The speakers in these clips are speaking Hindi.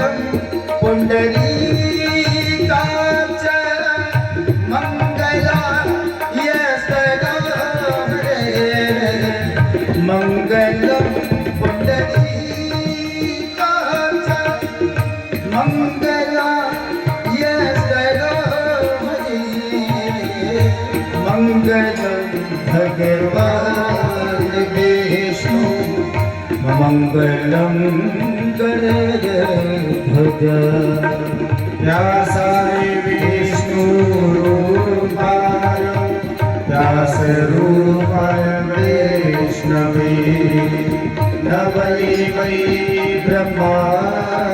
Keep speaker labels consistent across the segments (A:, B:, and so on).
A: मंगलम पुंडरीकाच मंगलाय सरोहरे मंगलम पुंडरीकाच मंगलाय सरोहरे मंगलम भगवान विष्णु मंगलम गणध्वज व्यासाय विष्णुरूपाय व्यासरूपाय वैष्णवे नवै वै ब्रह्माहृदय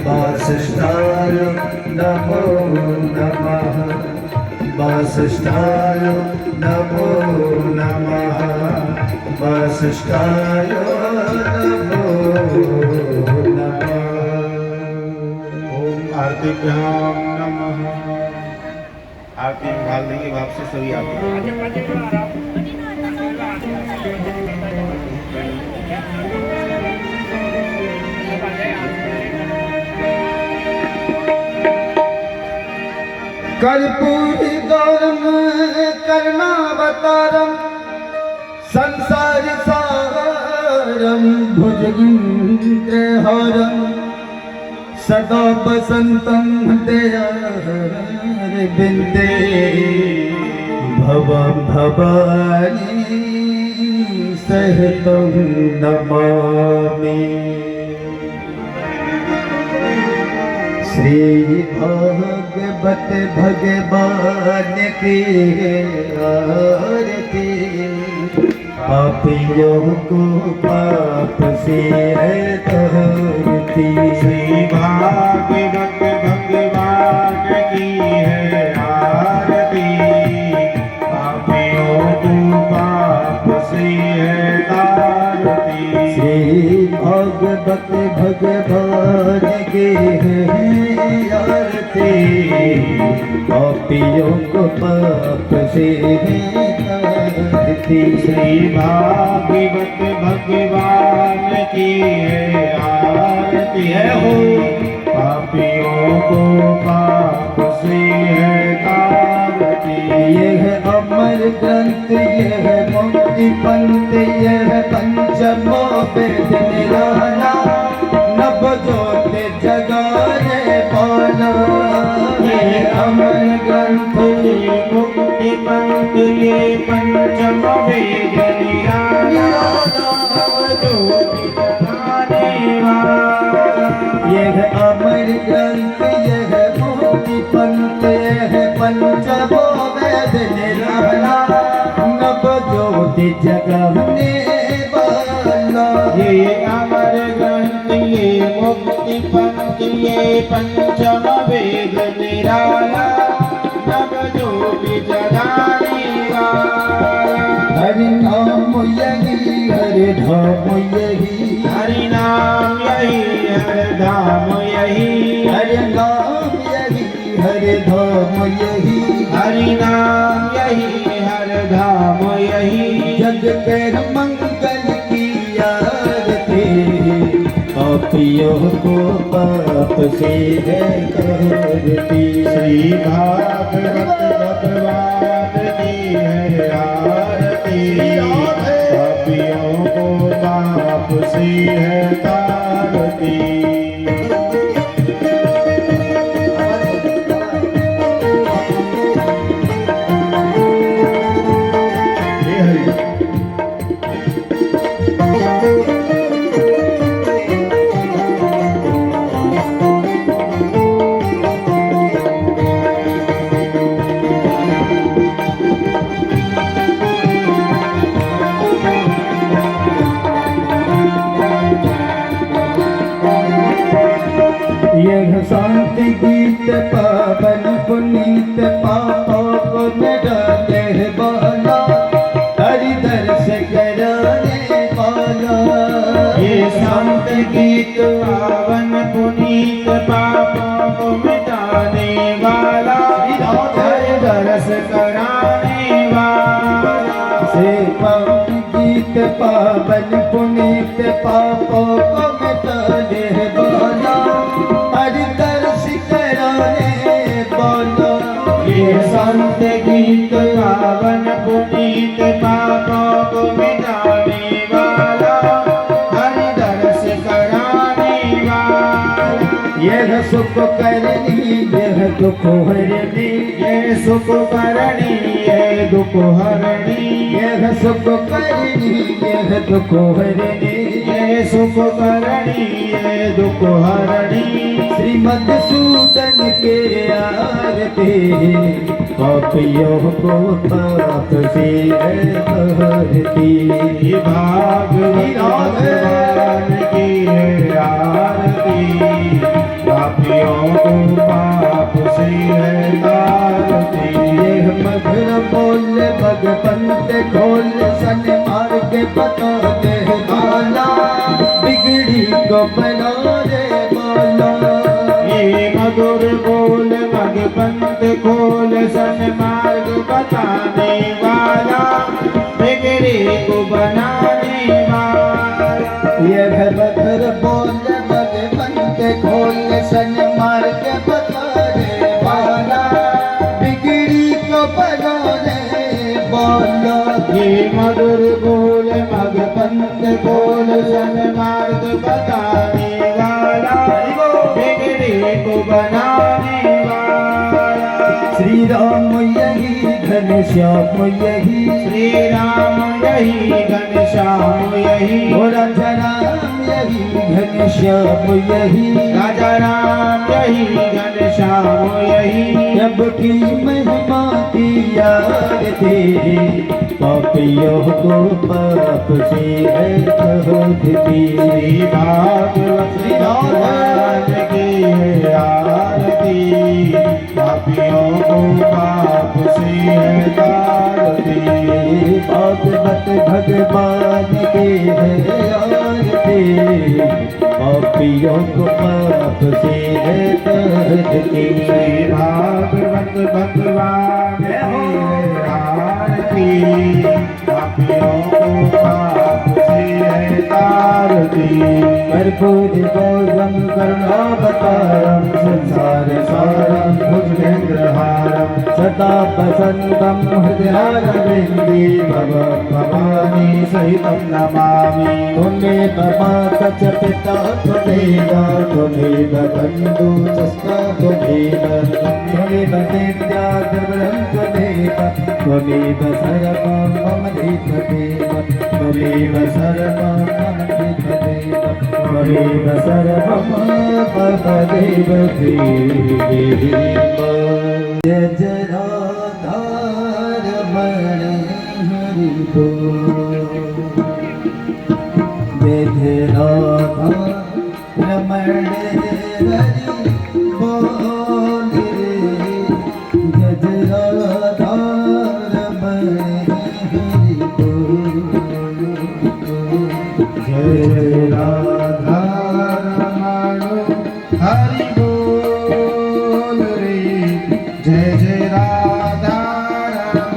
A: वासिष्ठाय नमो नमः वासिष्ठाय नमो नमः वासिष्ठाय नमो नमः।
B: ओम आरतीभ्याम नमः। आरती में भाग लेंगे भाव से सभी आरती
A: कर्पूरी गौरम करुणावतारम संसार सारम भुजगेन्द्रहारम सदा वसंतम दयारविंदे भवं भवानी सहितं नमामि। श्री भागवत भगवान की आरती पापियों को पाप से तरती।
B: श्री भागवत भगवान की है आरती पापियों को पाप से है तारती।
A: श्री भागवत भगवान की है आरती पापियों को पाप से है तारती।
B: श्री भागवत भगवान की है आरती है हो पापियों को पाप से है तारती।
A: यह अमर ग्रंथ यह मुक्ति पंथ यह पंचमो वेद निराला नव ज्योति जगाने वाला। यह अमर ग्रंथ
B: मुक्ति पंथ ये पंचम वेद निराला नव ज्योति जगाने वाला।
A: यह अमर ग्रंथ यह मुक्ति पंथ यह पंचमो वेद निराला नव ज्योति जगाने वाला।
B: ये अमर ग्रंथ ये मुक्ति पंथ ये पंचम वेद निराला नव ज्योति जगाने वाला।
A: हरि नाम यही हरि धाम यही
B: हरि नाम यही हर धाम यही
A: हरि नाम यही हरि धाम यही
B: हरि नाम यही हर धाम यही।
A: जग के मंगल की आरती पापियों को पाप से है करती।
B: श्री भागवत भगवान की है आरती पापियों को पाप से है तारती।
A: यह शांति गीत पावन पुनीत पापों को मिटाने वाला हरि दर्श कराने वाला।
B: ये संत गीत पावन पुनीत पापों को मिटाने वाला हर दरस कराने वाला।
A: से गीत पावन पुनीत पापों को मिटाने वाला यह सुख करनी यह दुख हरनी,
B: ये सुख करणी ये दुख हरणी,
A: यह सुख करनी यह दुख हरनी,
B: ये सुख करणी ये दुख हरणी।
A: श्रीमद सूदन के आरती पापियों को पाप से हरती।
B: भागवत भगवान की है आरती, पापियों को पाप से है तारती।
A: यह मधुर बोल भगवंत खोल सन्मार्ग बता दे बाला, बिगड़ी को बना दे बाला।
B: ये मधुर बोल भगवंत खोल सन्मार्ग बताने वाला, बिगड़ी को बनाने वाला।
A: यह मधुर बोल भगवंत खोल सन्मार्ग बता दे बाला, बिगड़ी को बना दे बाला।
B: ये मधुर बोल भगवंत बोल सन्मार्ग बताने वाला, बिगड़े को बनाने वाला।
A: श्री राम यही घनश्याम यही,
B: श्री राम यही घनश्याम यही,
A: और राजा राम यही घनश्याम यही,
B: राजा राम यही घनश्याम यही।
A: जब की महिमा की आरती पापियों को पाप से है हरती।
B: श्री भागवत भगवान की है आरती, पापियों को पाप से है तारती।
A: भागवत भगवान के है आरती, पापियों को पाप से है हरती।
B: श्री भागवत भगवान की है आरती, पापियों को पाप से है तारती।
A: कर्पूर गौरम करुणावतारम संसार सारम भुजगेन्द्रहारम, सदा वसन्तं हृदयारविन्दे भवानी सहितं नमामि। त्वमेव माता च पिता त्वमेव, त्वमेव बन्धु च त्वमेव, त्वमेव देव्या द्रविणं त्वमेव, त्वमेव सर्वं मम देवदेव, त्वमेव सर्वं मम देवदेव, त्वमेव सर्वं मम देवदेव। जय जय राधा रमण हरि बोल, जय जय राधा रमण हरि बोल रे, जय जय राधा रमण हरि बोल,
B: जय जय राधा रमण हरि बोल रे, जय जय राधा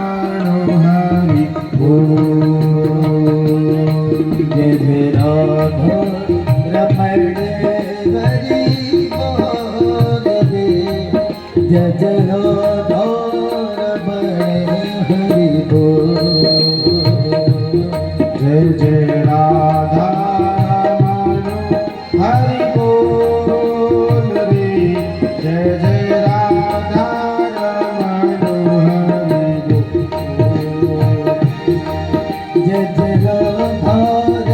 B: रमण हरि बोल,
A: जय जय राधा रमण हरि बोल रे, जय जय राधा रमण हरि बोल,
B: जय जय राधा रमण हरि बोल रे, जय जय राधा रमण हरि बोल,
A: जय जय राधा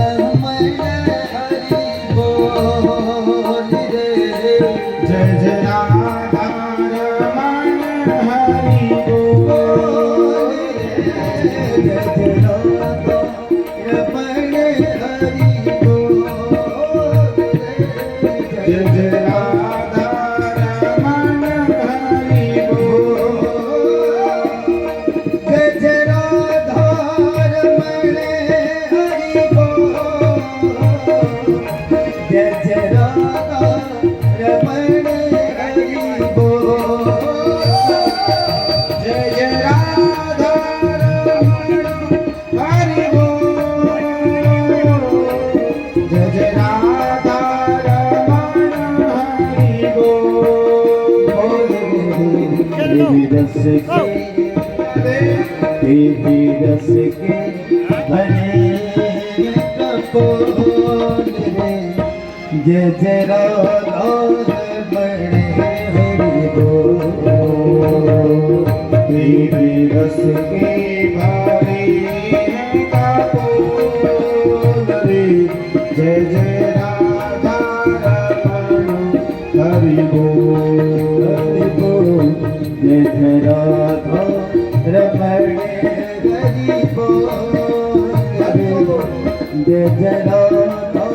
A: रमण हरि बोल रे,
B: जय जय राधा रमण हरि बोल,
A: जय जय राधा रमण हरि बोल,
B: जय जय राधा रमण हरि बोल,
A: जय जय राधा रमण हरि बोल, जय जय राधा रमण हरि बोल,
B: जय जय राधा रमण हरि बोल, जय जय राधा रमण हरि बोल।
A: देवी रस के बने कपोल रे, जय जय राधा रमण हरि बोल।
B: तेरे रस के भारे कापोल रे, जय जय राधा रमण हरि बोल।
A: हरि बोल। जय जय राधा रमण हरि बोल। हरि बोल। जय जय राधा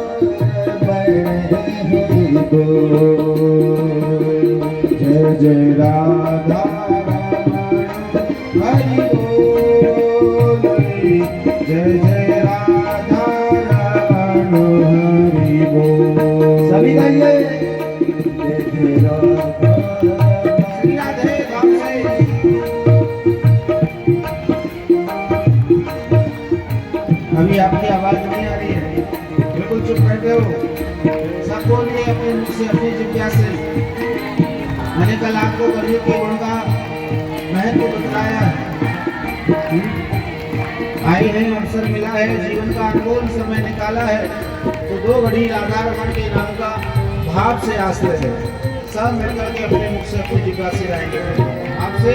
A: रमण हरि बोल।
B: जय जय राधा रमण हरि बोल रे, जय जय राधा रमण हरि बोल।
A: सभी गाइए। जय जय राधा
B: श्री राधे धाम से अभी आपकी आवाज नहीं आ रही है, बिल्कुल चुप बैठे हो। सब बोलिए अपने मुख से, अपनी जिज्ञा से। मैंने कल आपको कलयुग के गुण का महत्व बताया। आई है, अवसर मिला है, जीवन का अनमोल समय निकाला है, तो 2 घड़ी राधा रमण के नाम का भाव से आश्रय है। सब मिलकर के अपने मुख से, अपनी जिज्ञा से आएंगे आपसे।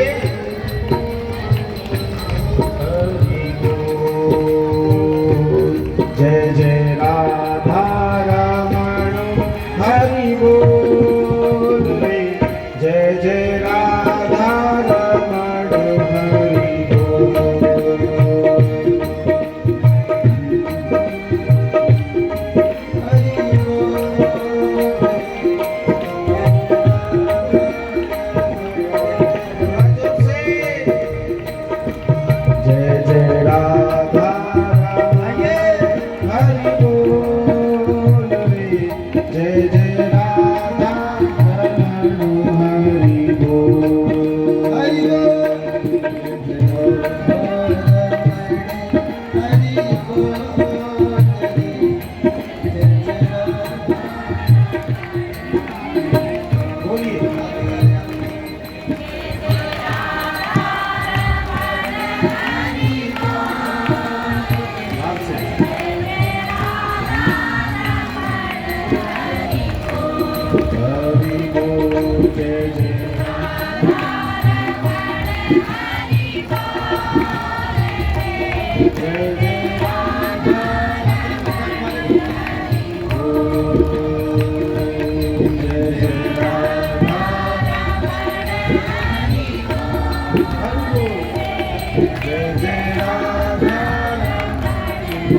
B: जय जय राधा रमण हरि बोल रे, जय जय राधा रमण हरि बोल।
A: हरि बोल।
B: जय जय राधा हरि बोल रे, जय जय राधा रमण हरि बोल।
A: हरि बोल।
B: बोलिए आपसे। हरि बोल। जय जय जय जय राधा बोल। जय जय राधा हरि बोल। जय जय राधा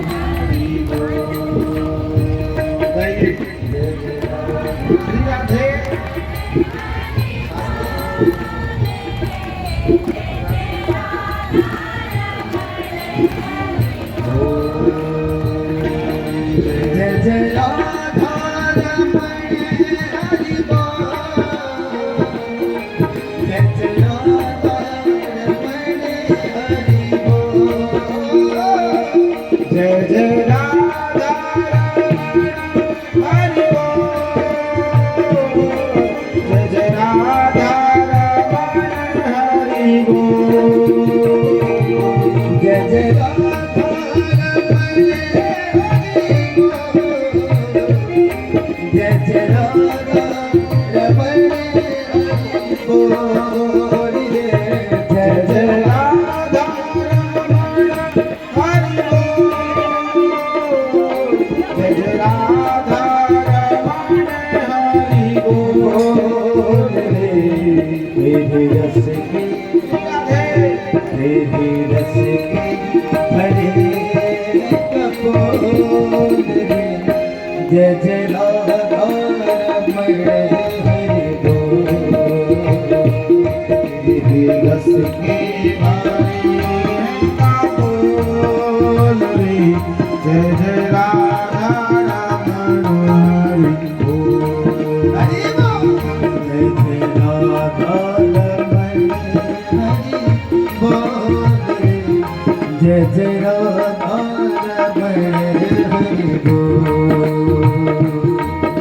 B: हरि बोल। गाइए। श्री राधे।
A: जय जय राधा रमण हरि बोल। जय जय राधा रमण हरि बोल।
B: जय जय राधा रमण हरि बोल। जय जय राधा रमण हरि बोल।
A: जय जय राधा रमण हरि बोल। जय जय राधा रमण हरि बोल।
B: जय जय राधा रमण हरि बोल। जय जय राधा रमण हरि बोल।
A: तेरे रस की तेरे रस की भरे कपोल रे। जय जय राधा रमण हरि बोल।
B: तेरे रस के भारे कापोल रे, जय जय राधा रमण हरि बोल।
A: हरि बोल। जय जय राधा रमण हरि बोल। जय जय राधा रमण हरि बोल।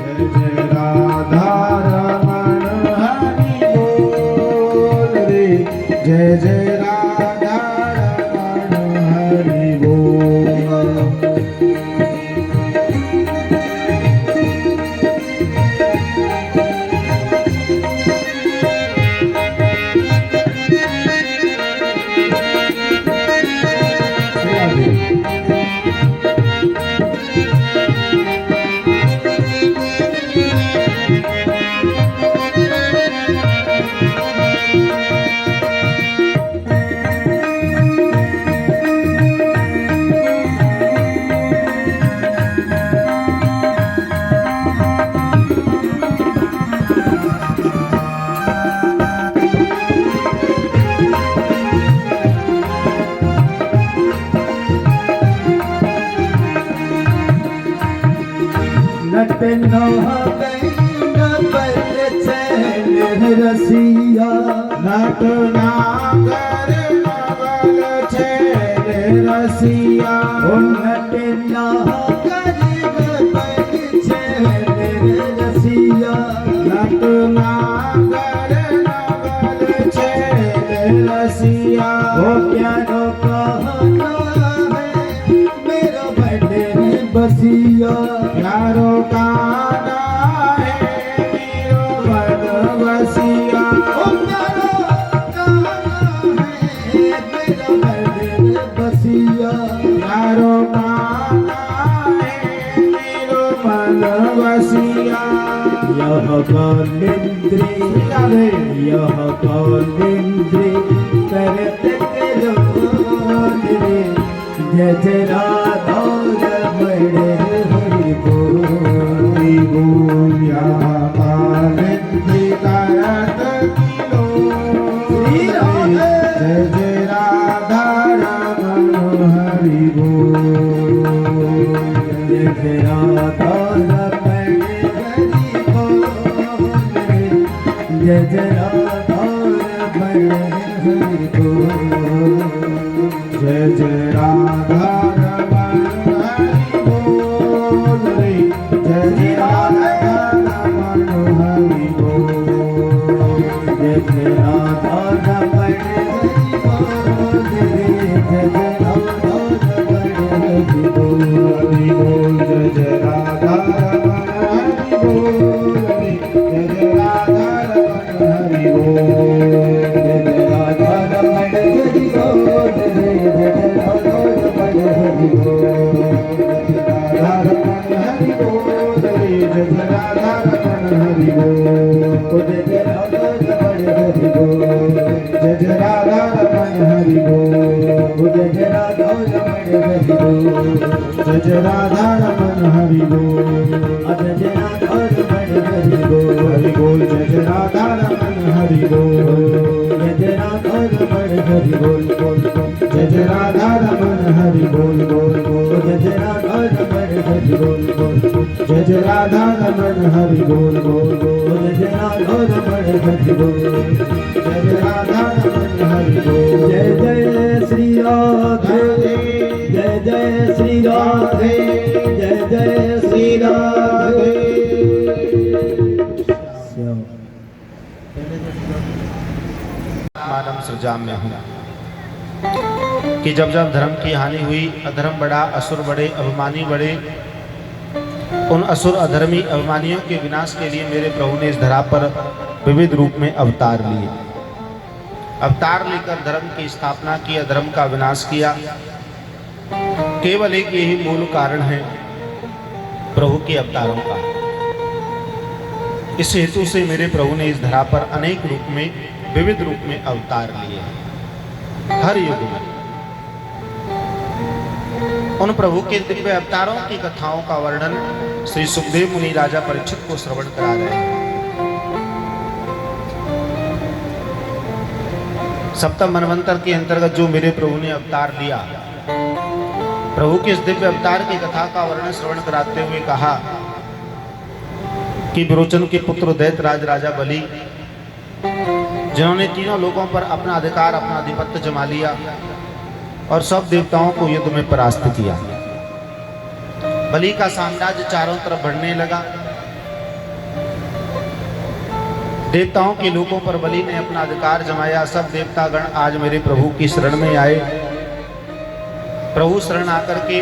B: जय जय राधा
A: न गई न बल चैन रसिया
B: नट नागर नगल चैन रसिया
A: नट नागर न बल चैन रसिया
B: नट नागर नगल चैन रसिया
A: प्यारो कहना है मेरा बड़े बसिया
B: प्यारो काना है मेरो मन बसिया
A: प्यारो कहना है मेरा बड़े बसिया
B: प्यारो काना है मेरो मन बसिया
A: यह कालिंद्री यह कालिंद्री करते रे जय जय राधा बड़े हरि बोल
B: या कालिंदी करत किलो
A: श्री राधे
B: जय जय राधा रमण हरि बोल
A: जय जय राधा बड़े हरि बोल जय जय राधा बड़े हरि बोल
B: जय जय राधा रमण हरि बोल रे जय जय राधा रमण हरि बोल
A: जय जय राधा बड़े हरि बोल जय जय राधा बड़े हरि बोल
B: हरि बोल जय जय राधा रमण हरि बोल रे जय जय राधा रमण हरि बोल
A: जय जय राधा बड़े हरि बोल जय जय राधा बड़े हरि बोल
B: राधा रमण हरि बोल रे जय जय राधा रमण हरि बोल
A: जय जय राधा बड़े हरि बोल
B: जय जय राधा रमण हरि बोल
A: जय जय राधा बड़े हरि बोल
B: जय जय राधा रमण हरि बोल
A: जय जय राधा बड़े हरि बोल
B: हरि बोल जय जय राधा रमण हरि बोल
A: जय जय राधा बड़े हरि बोल बोल
B: जय जय राधा रमण हरि बोल बोल बोल
A: जय जय राधा बड़े हरि बोल बोल
B: जय जय राधा रमण हरि बोल बोल बोल
A: जय जय राधा बड़े हरि बोल
B: जय जय राधा रमण हरि बोल
A: जय जय श्री राधे जय जय श्री राधे जय जय श्री राधे
B: मानव सृजा में हूँ कि जब जब धर्म की हानि हुई, अधर्म बढ़ा, असुर बढ़े, अभिमानी बढ़े, उन असुर अधर्मी अभिमानियों के विनाश के लिए मेरे प्रभु ने इस धरा पर विविध रूप में अवतार लिए। अवतार लेकर धर्म की स्थापना की, अधर्म का विनाश किया। केवल एक यही मूल कारण है प्रभु के अवतारों का। इस हेतु से मेरे प्रभु ने इस धरा पर अनेक रूप में, विविध रूप में अवतार लिए। हर युग में उन प्रभु के दिव्य अवतारों की कथाओं का वर्णन श्री सुखदेव मुनि राजा परीक्षित को श्रवण करा रहे हैं। सप्तम मनवंतर के अंतर्गत जो मेरे प्रभु ने अवतार लिया, प्रभु के इस दिव्य अवतार की कथा का वर्णन श्रवण कराते हुए कहा कि विरोचन के पुत्र दैत्यराज राजा बलि, जिन्होंने तीनों लोगों पर अपना अधिकार, अपना आधिपत्य जमा लिया और सब देवताओं को युद्ध में परास्त किया। बलि का साम्राज्य चारों तरफ बढ़ने लगा। देवताओं के लोगों पर बलि ने अपना अधिकार जमाया। सब देवतागण आज मेरे प्रभु की शरण में आए। प्रभु शरण आकर के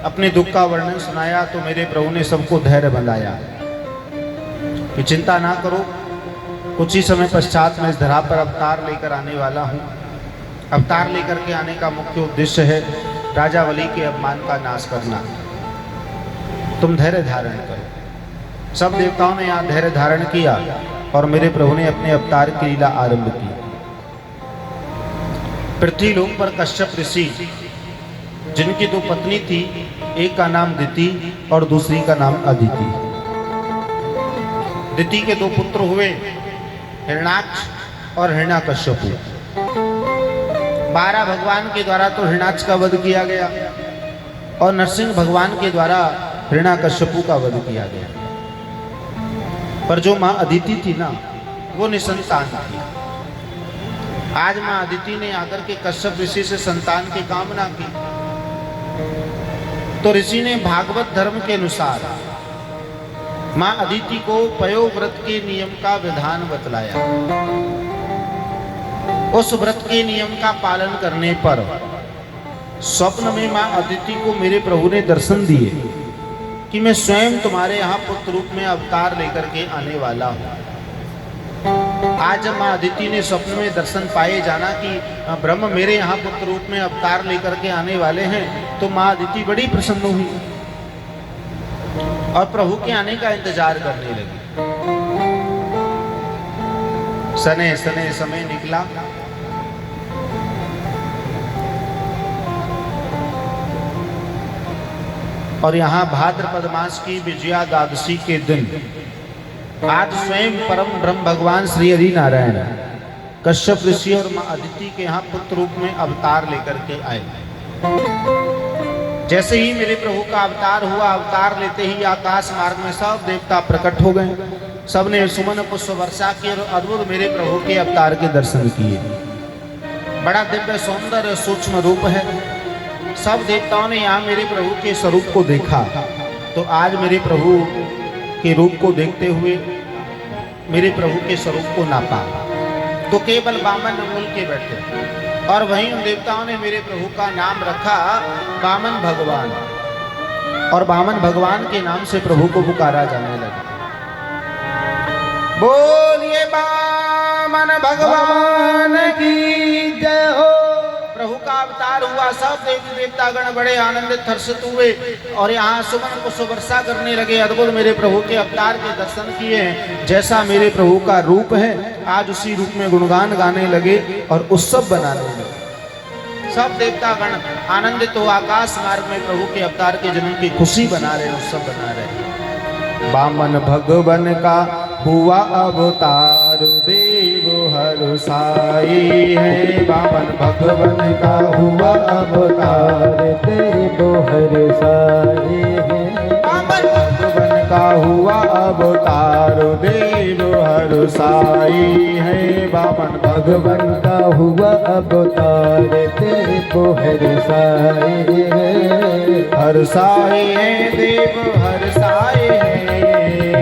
B: अपने दुख का वर्णन सुनाया तो मेरे प्रभु ने सबको धैर्य बंधाया कि चिंता ना करो, कुछ ही समय पश्चात मैं इस धरा पर अवतार लेकर आने वाला हूँ। अवतार लेकर के आने का मुख्य उद्देश्य है राजा बलि के अपमान का नाश करना। तुम धैर्य धारण करो। सब देवताओं ने यहाँ धैर्य धारण किया और मेरे प्रभु ने अपने अवतार की लीला आरंभ की। पृथ्वी लोक पर कश्यप ऋषि, जिनकी दो पत्नी थी, एक का नाम दिति और दूसरी का नाम अदिति। दिति के दो पुत्र हुए, हिरण्याक्ष और हिरण्याकश्यपु। 12 भगवान के द्वारा तो हिरण्याक्ष का वध किया गया और नरसिंह भगवान के द्वारा हिरण्याकश्यपु का वध किया गया। पर जो मां अदिति थी ना, वो निसंतान थी। आज मां अदिति ने आकर के कश्यप ऋषि से संतान की कामना की, तो ऋषि ने भागवत धर्म के अनुसार मां अदिति को पयो व्रत के नियम का विधान बतलाया। उस व्रत के नियम का पालन करने पर स्वप्न में मां अदिति को मेरे प्रभु ने दर्शन दिए कि मैं स्वयं तुम्हारे यहाँ पुत्र रूप में अवतार लेकर के आने वाला हूँ। आज जब मां अदिति ने स्वप्न में दर्शन पाए, जाना कि ब्रह्म मेरे यहाँ पुत्र रूप में अवतार लेकर के आने वाले हैं, तो मां अदिति बड़ी प्रसन्न हुई और प्रभु के आने का इंतजार करने लगी। सने सने समय निकला, और यहाँ भाद्रपद मास की विजया द्वादशी के दिन आज स्वयं परम ब्रह्म भगवान श्री हरि नारायण कश्यप ऋषि और मां अदिति के यहाँ पुत्र रूप में अवतार लेकर के आए। जैसे ही मेरे प्रभु का अवतार हुआ, अवतार लेते ही आकाश मार्ग में सब देवता प्रकट हो गए। सबने सुमन पुष्प वर्षा की और अद्भुत मेरे प्रभु के अवतार के दर्शन किए। बड़ा दिव्य सौंदर्य सूक्ष्म रूप है। सब देवताओं ने यहाँ मेरे प्रभु के स्वरूप को देखा, तो आज मेरे प्रभु के रूप को देखते हुए मेरे प्रभु के स्वरूप को नापा, तो केवल वामन मूल के बैठे, और वहीं उन देवताओं ने मेरे प्रभु का नाम रखा वामन भगवान, और वामन भगवान के नाम से प्रभु को पुकारा जाने लगा। बोलिए वामन भगवान की जय हो। प्रभु का अवतार हुआ, सब देवी देवतागण बड़े आनंदित हर्षित हुए और यहाँ सुमन पुष्प वर्षा करने लगे। अद्भुत मेरे प्रभु के अवतार के दर्शन किए हैं। जैसा मेरे प्रभु का रूप है, आज उसी रूप में गुणगान गाने लगे और उत्सव बनाने लगे। सब देवतागण आनंदित हो आकाश मार्ग में प्रभु के अवतार के जन्म की खुशी बना रहे, उत्सव बना रहे। वामन भगवान का हुआ अवतार, देव हर साई है। वामन भगवान का हुआ अवतार, देव हर साई है। वामन भगवान का हुआ अवतार, देव हर साई है। वामन भगवान का हुआ अवतार, देव हर साई है। हर साई है, देव हर साई है।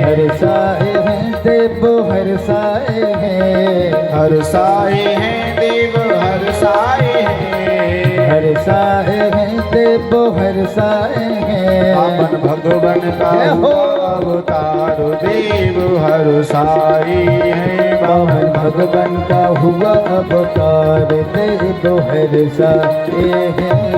B: हर साई है, देव हर साए हैं। हर साए हैं, देव हर साए हैं। हर साए हैं, देव हर साए हैं। वामन भगवान का अवतार, देव हर साए हैं। वामन भगवान का हुआ अवतार, देव हर साए हैं।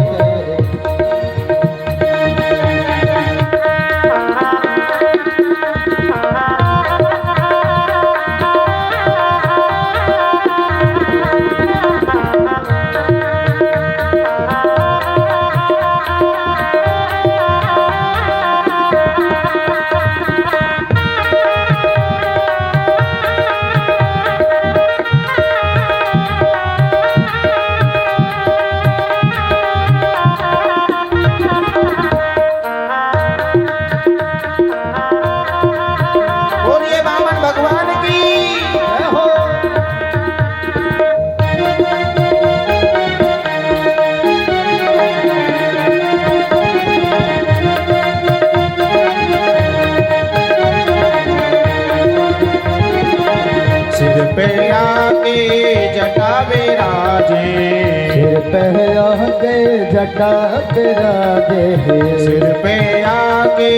B: सिर पे आके जटा विराजे। सिर पे आके जटा विराजे। सिर पे आके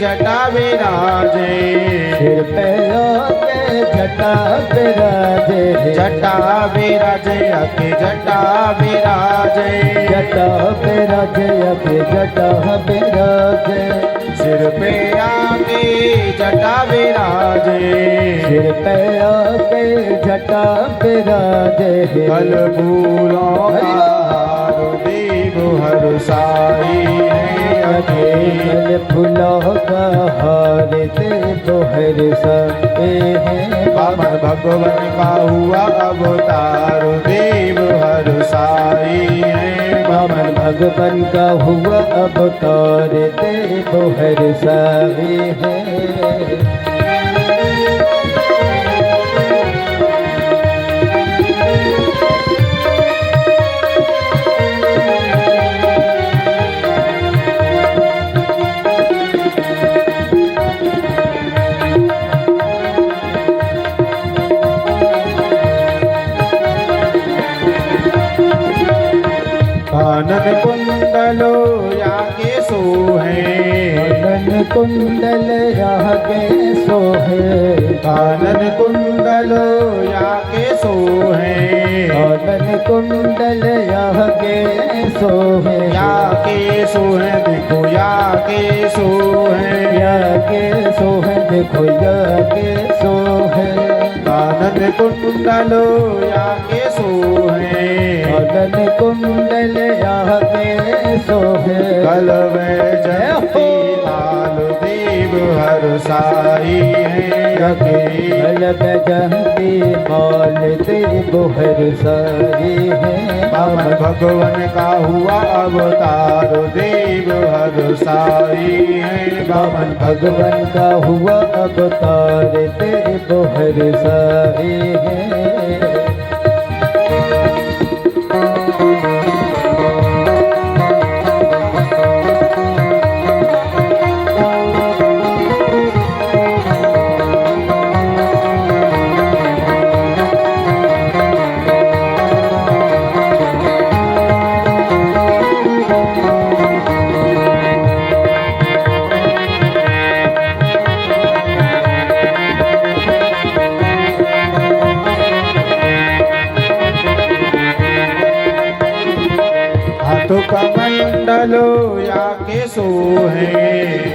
B: जटा विराजे। सिर पे आके जटा विराजे। जटा विराजे आके जटा विराजे। जटा विराजे आके जटा विराजे। सिर पे आके जटा विराजे। सिर पे आके जटा विराजे। फल फूलों का हार, देव हर साई है। फल फूलों का हार, देव हर साई है। वामन भगवान का हुआ अवतार, देव हर साई है।
A: बामन भगवान का हुआ अवतार देव हर सावे है।
B: कानन कुंडलो या के सोहे,
A: कानन कुंडल या के सोहे,
B: कानन कुंडलो या के सोहे,
A: कानन कुंडल या के सोहे,
B: या के सोहे देखो या के सोहे,
A: या के सोहे देखो या के सोहे।
B: कानन कुंडलो या के सोहे,
A: कानन कुंडल या के सोहे।
B: कल में जयती लाल देव हर साई है यके।
A: कल में जयती माल देव हर साई है।
B: बामन भगवान का हुआ अवतार देव हर साई है।
A: बामन भगवान का हुआ अवतार देव हर साई है।
B: कमंडलो या के सोहे,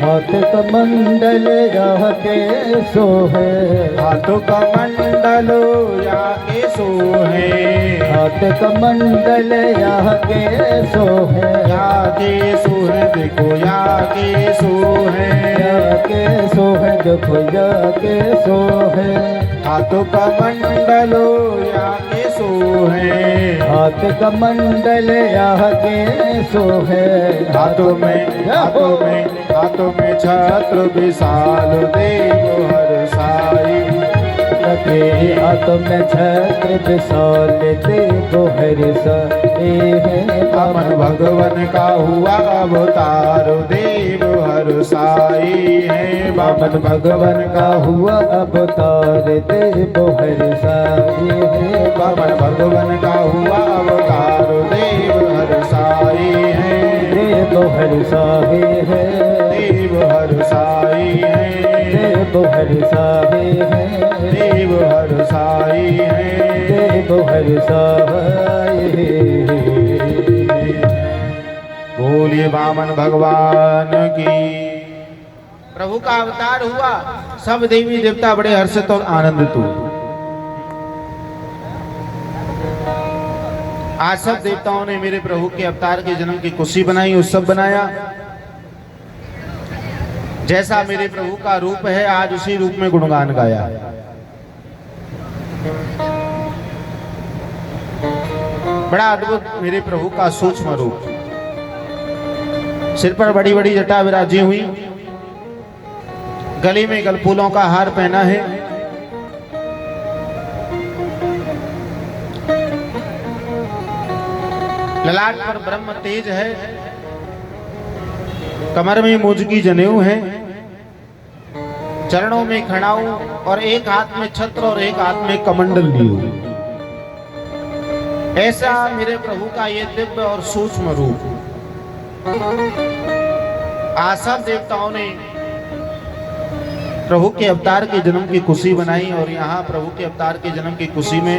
A: हाथ कमंडल या के सोहे,
B: हाथ कमंडलो या के सोहे,
A: हाथ कमंडल या के सोहे,
B: या के सोहे देखो या के सोहे,
A: या के सोहे देखो या के सोहे।
B: हाथ कमंडलो या के सोहे,
A: हाथ कमंडल या के सोहे।
B: हाथों में छत्र विशाल देव हर साई।
A: तेरे हाथों में छत्र विशाल देव हर साई है।
B: बामन भगवान का हुआ अवतार देव हर साई है।
A: बामन भगवान का हुआ अवतार देव हर साई है।
B: बामन भगवान का हुआ अवतार देव हर साई है।
A: देव हर साई है।
B: देव हर साई है।
A: देव हर साई है।
B: देव हर साई है।
A: देव हर साई है।
B: बोलिए बामन भगवान की। प्रभु का अवतार हुआ, सब देवी देवता बड़े हर्षित और आनंदित हुए। आज सब देवताओं ने मेरे प्रभु के अवतार के जन्म की खुशी बनाई, उत्सव बनाया। जैसा मेरे प्रभु का रूप है, आज उसी रूप में गुणगान गाया। बड़ा अद्भुत मेरे प्रभु का सूक्ष्म रूप। सिर पर बड़ी बड़ी जटा विराजी हुई, गले में गलफूलों का हार पहना है, ललाट पर ब्रह्म तेज है, कमर में मोजकी जनेऊ है, चरणों में खड़ाऊ और एक हाथ में छत्र और एक हाथ में कमंडल लिए हुए। ऐसा मेरे प्रभु का ये दिव्य और सूक्ष्म रूप। आज सब देवताओं ने प्रभु के अवतार के जन्म की खुशी बनाई और यहाँ प्रभु के अवतार के जन्म की खुशी में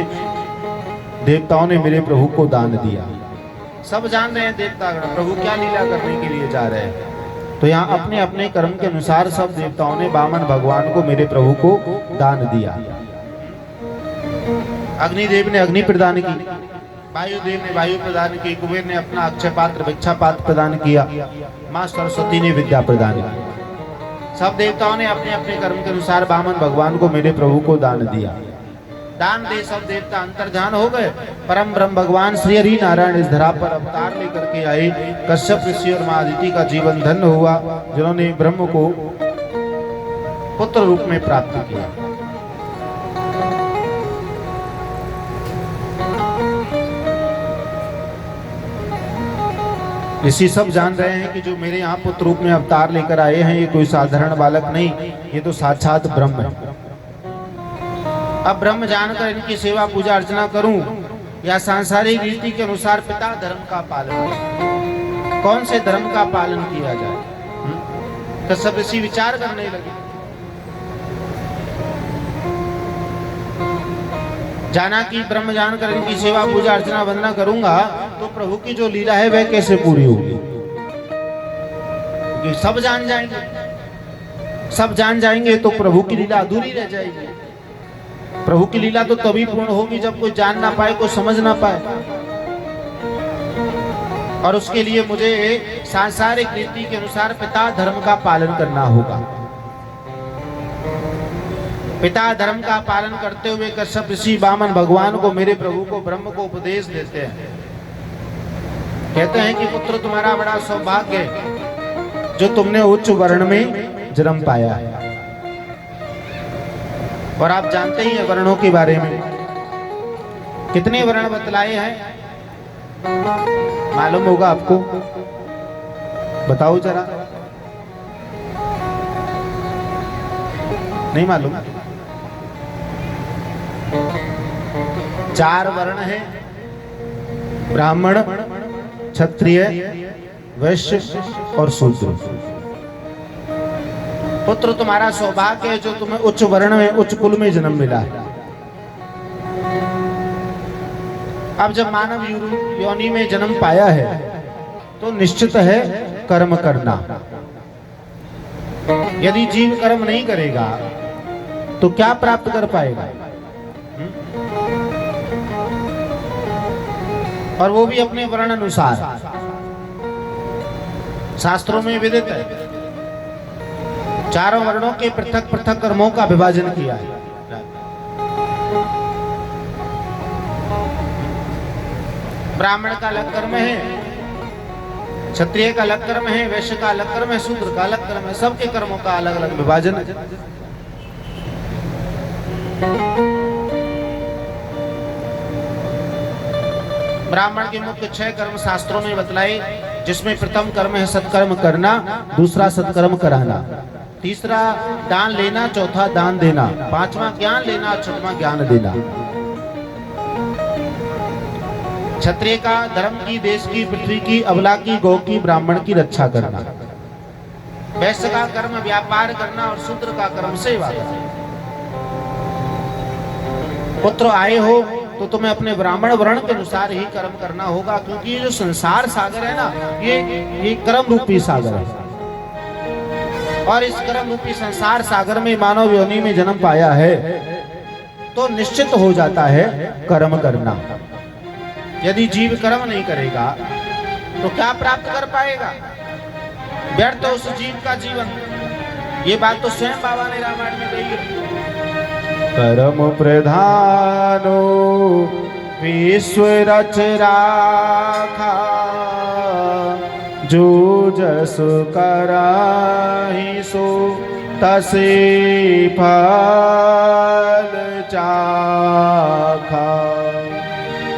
B: देवताओं ने मेरे प्रभु को दान दिया। सब जान रहे हैं देवतागण प्रभु क्या लीला करने के लिए जा रहे हैं। तो यहाँ अपने अपने कर्म के अनुसार सब देवताओं ने बामन भगवान को, मेरे प्रभु को दान दिया। अग्निदेव ने अग्नि प्रदान की, वायुदेव ने वायु प्रदान की, कुबेर ने अपना अक्षय पात्र भिक्षा पात्र प्रदान किया, माँ सरस्वती ने विद्या प्रदान की। सब देवताओं ने अपने अपने कर्म के अनुसार बामन भगवान को, मेरे प्रभु को दान दिया। दान दे सब देवता अंतर्धान हो गए। परम ब्रह्म भगवान श्री हरि नारायण इस धरा पर अवतार लेकर के आए। कश्यप ऋषि और माँ अदिति का जीवन धन्य हुआ, जिन्होंने ब्रह्म को पुत्र रूप में प्राप्त किया। ऋषि सब जान रहे हैं कि जो मेरे यहाँ पुत्र रूप में अवतार लेकर आए हैं, ये कोई साधारण बालक नहीं, ये तो साक्षात ब्रह्म है। अब ब्रह्म जानकर इनकी सेवा पूजा अर्चना करूं या सांसारिक रीति के अनुसार पिता धर्म का पालन करूं? कौन से धर्म का पालन किया जाए? तो सब ऋषि विचार करने लगे। जाना कि ब्रह्म जानकर इनकी सेवा पूजा अर्चना वंदना करूंगा तो प्रभु की जो लीला है वह कैसे पूरी होगी? क्योंकि सब जान जाएंगे, सब जान जाएंगे तो प्रभु की लीला अधूरी रह जाएगी। प्रभु की लीला तो तभी पूर्ण होगी जब कोई जान ना पाए, कोई समझ ना पाए। और उसके लिए मुझे सांसारिक रीति के अनुसार पिता धर्म का पालन करना होगा। पिता धर्म का पालन करते हुए कश्यप ऋषि वामन भगवान को, मेरे प्रभु को, ब्रह्म को उपदेश देते हैं। कहते हैं कि पुत्र तुम्हारा बड़ा सौभाग्य है जो तुमने उच्च वर्ण में जन्म पाया है। और आप जानते ही हैं वर्णों के बारे में, कितने वर्ण बतलाए हैं मालूम होगा आपको? बताओ जरा। नहीं मालूम? 4 वर्ण हैं, ब्राह्मण, क्षत्रिय, वैश्य और शूद्र। पुत्र तुम्हारा सौभाग्य है जो तुम्हें उच्च वर्ण में, उच्च कुल में जन्म मिला है। अब जब मानव योनि में जन्म पाया है तो निश्चित है कर्म करना। यदि जीव कर्म नहीं करेगा तो क्या प्राप्त कर पाएगा? और वो भी अपने वर्ण अनुसार। शास्त्रों में विदित है, 4 वर्णों के पृथक पृथक कर्मों का विभाजन किया है। ब्राह्मण का अलग कर्म है, क्षत्रिय का अलग कर्म है, वैश्य का अलग कर्म है, शूद्र का अलग कर्म है। सबके कर्मों का अलग अलग विभाजन है। ब्राह्मण के मुख्य 6 कर्म शास्त्रों में बतलाए, जिसमें प्रथम कर्म है सत्कर्म करना, दूसरा सत्कर्म कराना, तीसरा दान लेना, चौथा दान देना, 5वां ज्ञान लेना, 6वां ज्ञान देना। क्षत्रिय का धर्म की, देश की, पृथ्वी की, अबला की, गौ की, ब्राह्मण की रक्षा करना। वैश्य का कर्म व्यापार करना और शूद्र का कर्म सेवा करना। पुत्र आए हो तो तुम्हें अपने ब्राह्मण वर्ण के अनुसार ही कर्म करना होगा, क्योंकि ये जो संसार सागर है ना, ये कर्म रूपी सागर है। और इस कर्म रूपी संसार सागर में मानव योनि में जन्म पाया है तो निश्चित हो जाता है कर्म करना। यदि जीव कर्म नहीं करेगा तो क्या प्राप्त कर पाएगा? व्यर्थ उस जीव का जीवन। ये बात तो स्वयं बाबा ने रामायण में कही है। कर्म प्रधानो विश्व रच राखा, जो जस कराहि सो तसे फल चाखा।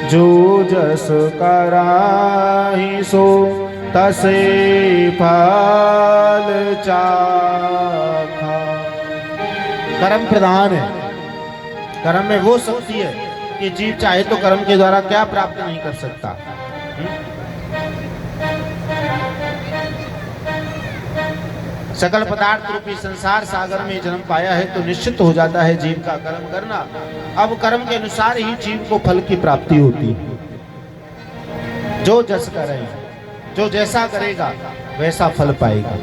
B: जो जस कराहि सो तसे फल चाखा। कर्म प्रधान है। कर्म में वो शक्ति है कि जीव चाहे तो कर्म के द्वारा क्या प्राप्त नहीं कर सकता। सकल पदार्थ रूपी संसार सागर में जन्म पाया है तो निश्चित हो जाता है जीव का कर्म करना। अब कर्म के अनुसार ही जीव को फल की प्राप्ति होती है। जो जस करे, जो जैसा करेगा वैसा फल पाएगा।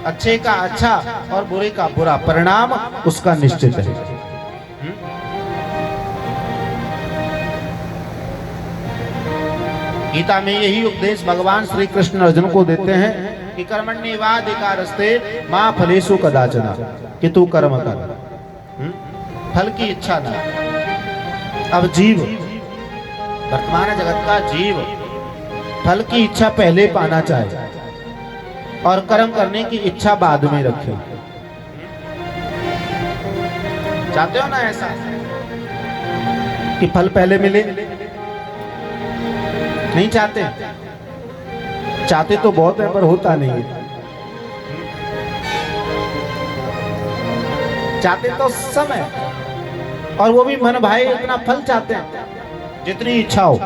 B: अच्छे का अच्छा और बुरे का बुरा परिणाम उसका निश्चित है। गीता में यही उपदेश भगवान श्री कृष्ण अर्जुन को देते हैं कि कर्मण्येवाधिकारस्ते मा फलेषु कदाचन, कि तू कर्म कर, फल की इच्छा ना। अब जीव, वर्तमान जगत का जीव फल की इच्छा पहले पाना चाहे और कर्म करने की इच्छा बाद में रखे। चाहते हो ना ऐसा कि फल पहले मिले? नहीं चाहते? चाहते तो बहुत है पर होता नहीं है। चाहते तो सब है और वो भी मन भाई इतना फल चाहते हैं जितनी इच्छा हो,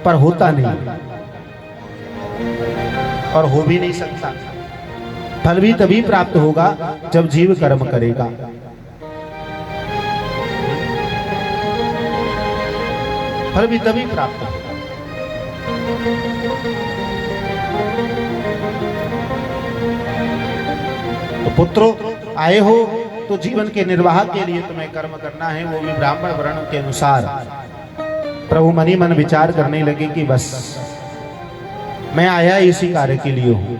B: पर होता नहीं और हो भी नहीं सकता। फल भी तभी प्राप्त होगा जब जीव कर्म करेगा। फल भी तभी प्राप्त होगा। तो पुत्रों, आए हो तो जीवन के निर्वाह के लिए तुम्हें कर्म करना है, वो भी ब्राह्मण वर्ण के अनुसार। प्रभु मनी मन विचार करने लगे कि बस मैं आया इसी कार्य के लिए हूँ,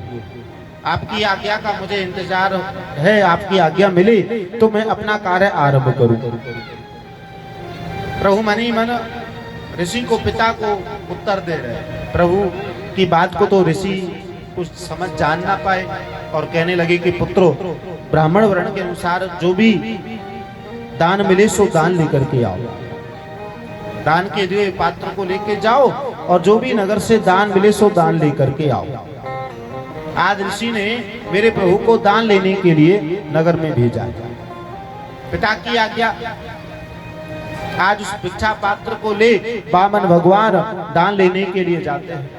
B: आपकी आज्ञा का मुझे इंतजार है, आपकी आज्ञा मिली तो मैं अपना कार्य आरंभ करूं। प्रभु मनी मन ऋषि को, पिता को उत्तर दे रहे हैं। प्रभु की बात को तो ऋषि कुछ समझ जान ना पाए और कहने लगे कि पुत्रों, ब्राह्मण वर्ण के अनुसार जो भी दान मिले सो दान लेकर के आओ। दान के लिए पात्र को लेके जाओ और जो भी नगर से दान मिले सो दान लेकर के आओ। आज ऋषि ने मेरे प्रभु को दान लेने के लिए नगर में भेजा। पिता की आज्ञा। आज उस भिक्षा पात्र को ले वामन भगवान दान लेने के लिए जाते हैं।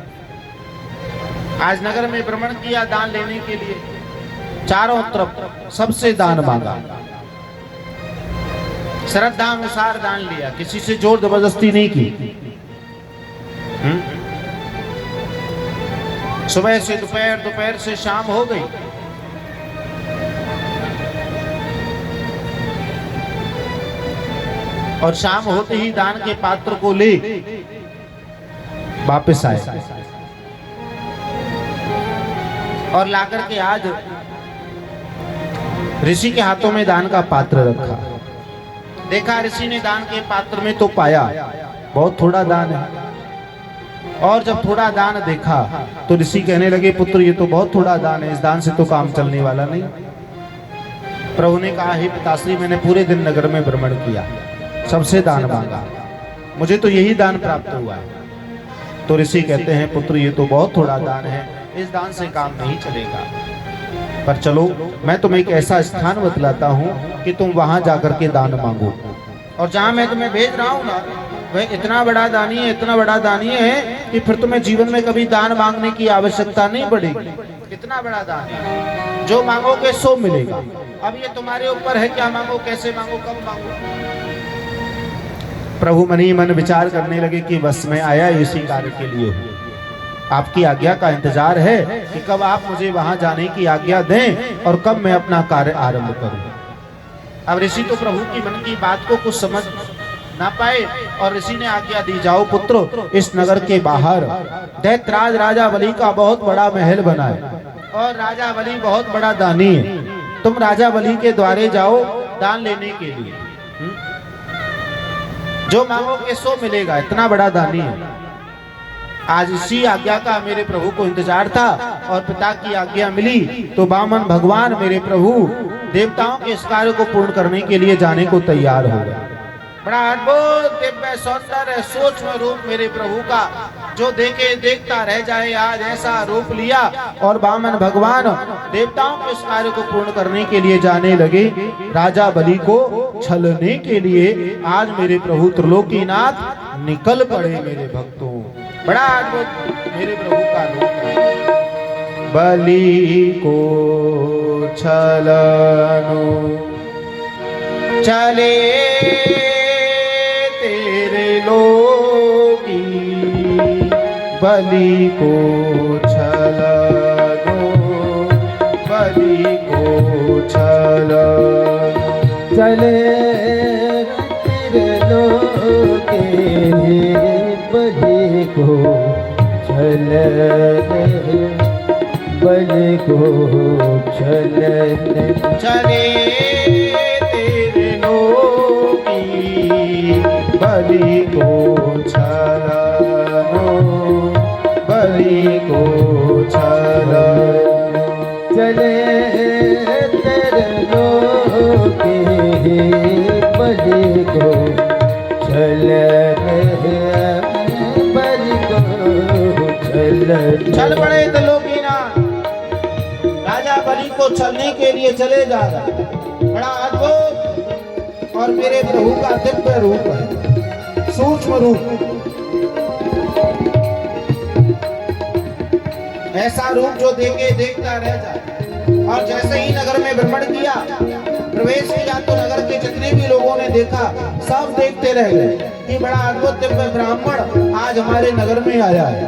B: आज नगर में भ्रमण किया दान लेने के लिए, चारों तरफ सबसे दान मांगा, श्रद्धा अनुसार दान लिया, किसी से जोर जबरदस्ती नहीं की। सुबह से दोपहर, दोपहर से शाम हो गई। और शाम होते ही दान के पात्र को ले वापस आए और लाकर के आज ऋषि के हाथों में दान का पात्र रखा। देखा ऋषि ने दान के पात्र में तो पाया बहुत थोड़ा दान है, और जब थोड़ा दान देखा तो ऋषि कहने लगे, पुत्र ये तो बहुत थोड़ा दान है, इस दान से तो काम चलने वाला नहीं। प्रभु ने कहा, हे पिताश्री, मैंने पूरे दिन नगर में भ्रमण किया, सबसे दान मांगा, मुझे तो यही दान प्राप्त हुआ है। तो ऋषि कहते हैं, पुत्र ये तो बहुत थोड़ा दान है, इस दान से काम नहीं चलेगा, पर चलो मैं तुम्हें एक ऐसा स्थान बतलाता हूँ कि तुम वहां जाकर के दान मांगो। और जहां मैं तुम्हें भेज रहा हूँ ना, वह इतना बड़ा दानी है, इतना बड़ा दानी है कि फिर तुम्हें जीवन में कभी दान मांगने की आवश्यकता नहीं पड़ेगी। कितना बड़ा दान है, जो मांगोगे सो मिलेगा। अब ये तुम्हारे ऊपर है, क्या मांगो, कैसे मांगो, कब मांगो। प्रभु मनी मन विचार करने लगे कि बस मैं आया इसी कार्य के लिए हूँ, आपकी आज्ञा का इंतजार है कि कब आप मुझे वहां जाने की आज्ञा दें और कब मैं अपना कार्य आरंभ करूं। अब ऋषि तो प्रभु की मन की बात को कुछ समझ ना पाए और ऋषि ने आज्ञा दी, जाओ पुत्र, इस नगर के बाहर दैत्यराज राजा बलि का बहुत बड़ा महल बना है और राजा बलि बहुत बड़ा दानी है, तुम राजा बलि के द्वारे जाओ दान लेने के लिए, जो मांगोगे सो मिलेगा, इतना बड़ा दानी है। आज इसी आज्ञा का मेरे प्रभु को इंतजार था और पिता की आज्ञा मिली तो वामन भगवान मेरे प्रभु देवताओं के इस कार्य को पूर्ण करने के लिए जाने को तैयार हो गए। बड़ा अद्भुत दिव्य सौंदर्य सूक्ष्म रूप मेरे प्रभु का, जो देखे देखता रह जाए, आज ऐसा रूप लिया और वामन भगवान देवताओं के इस कार्य को पूर्ण करने के लिए जाने लगे, राजा बलि को छलने के लिए। आज मेरे प्रभु त्रिलोकीनाथ निकल पड़े मेरे भक्तों। बड़ा अद्भुत मेरे प्रभु का रूप है। बलि को छलनो चले तेरे लोगी, बलि को छलनो, बलि को छलनो
A: चले तेरे लोगे, बलि को छलने, बलि को छलने
B: चले तेरे लोगी, को छलने के लिए चले जा रहा है। बड़ा अद्भुत और मेरे प्रभु का दिव्य रूप है, सूक्ष्म रूप। ऐसा रूप जो देखे देखता रह जाए। और जैसे ही नगर में भ्रमण किया, प्रवेश किया, तो नगर के जितने भी लोगों ने देखा सब देखते रह गए कि बड़ा अद्भुत दिव्य ब्राह्मण आज हमारे नगर में आया है।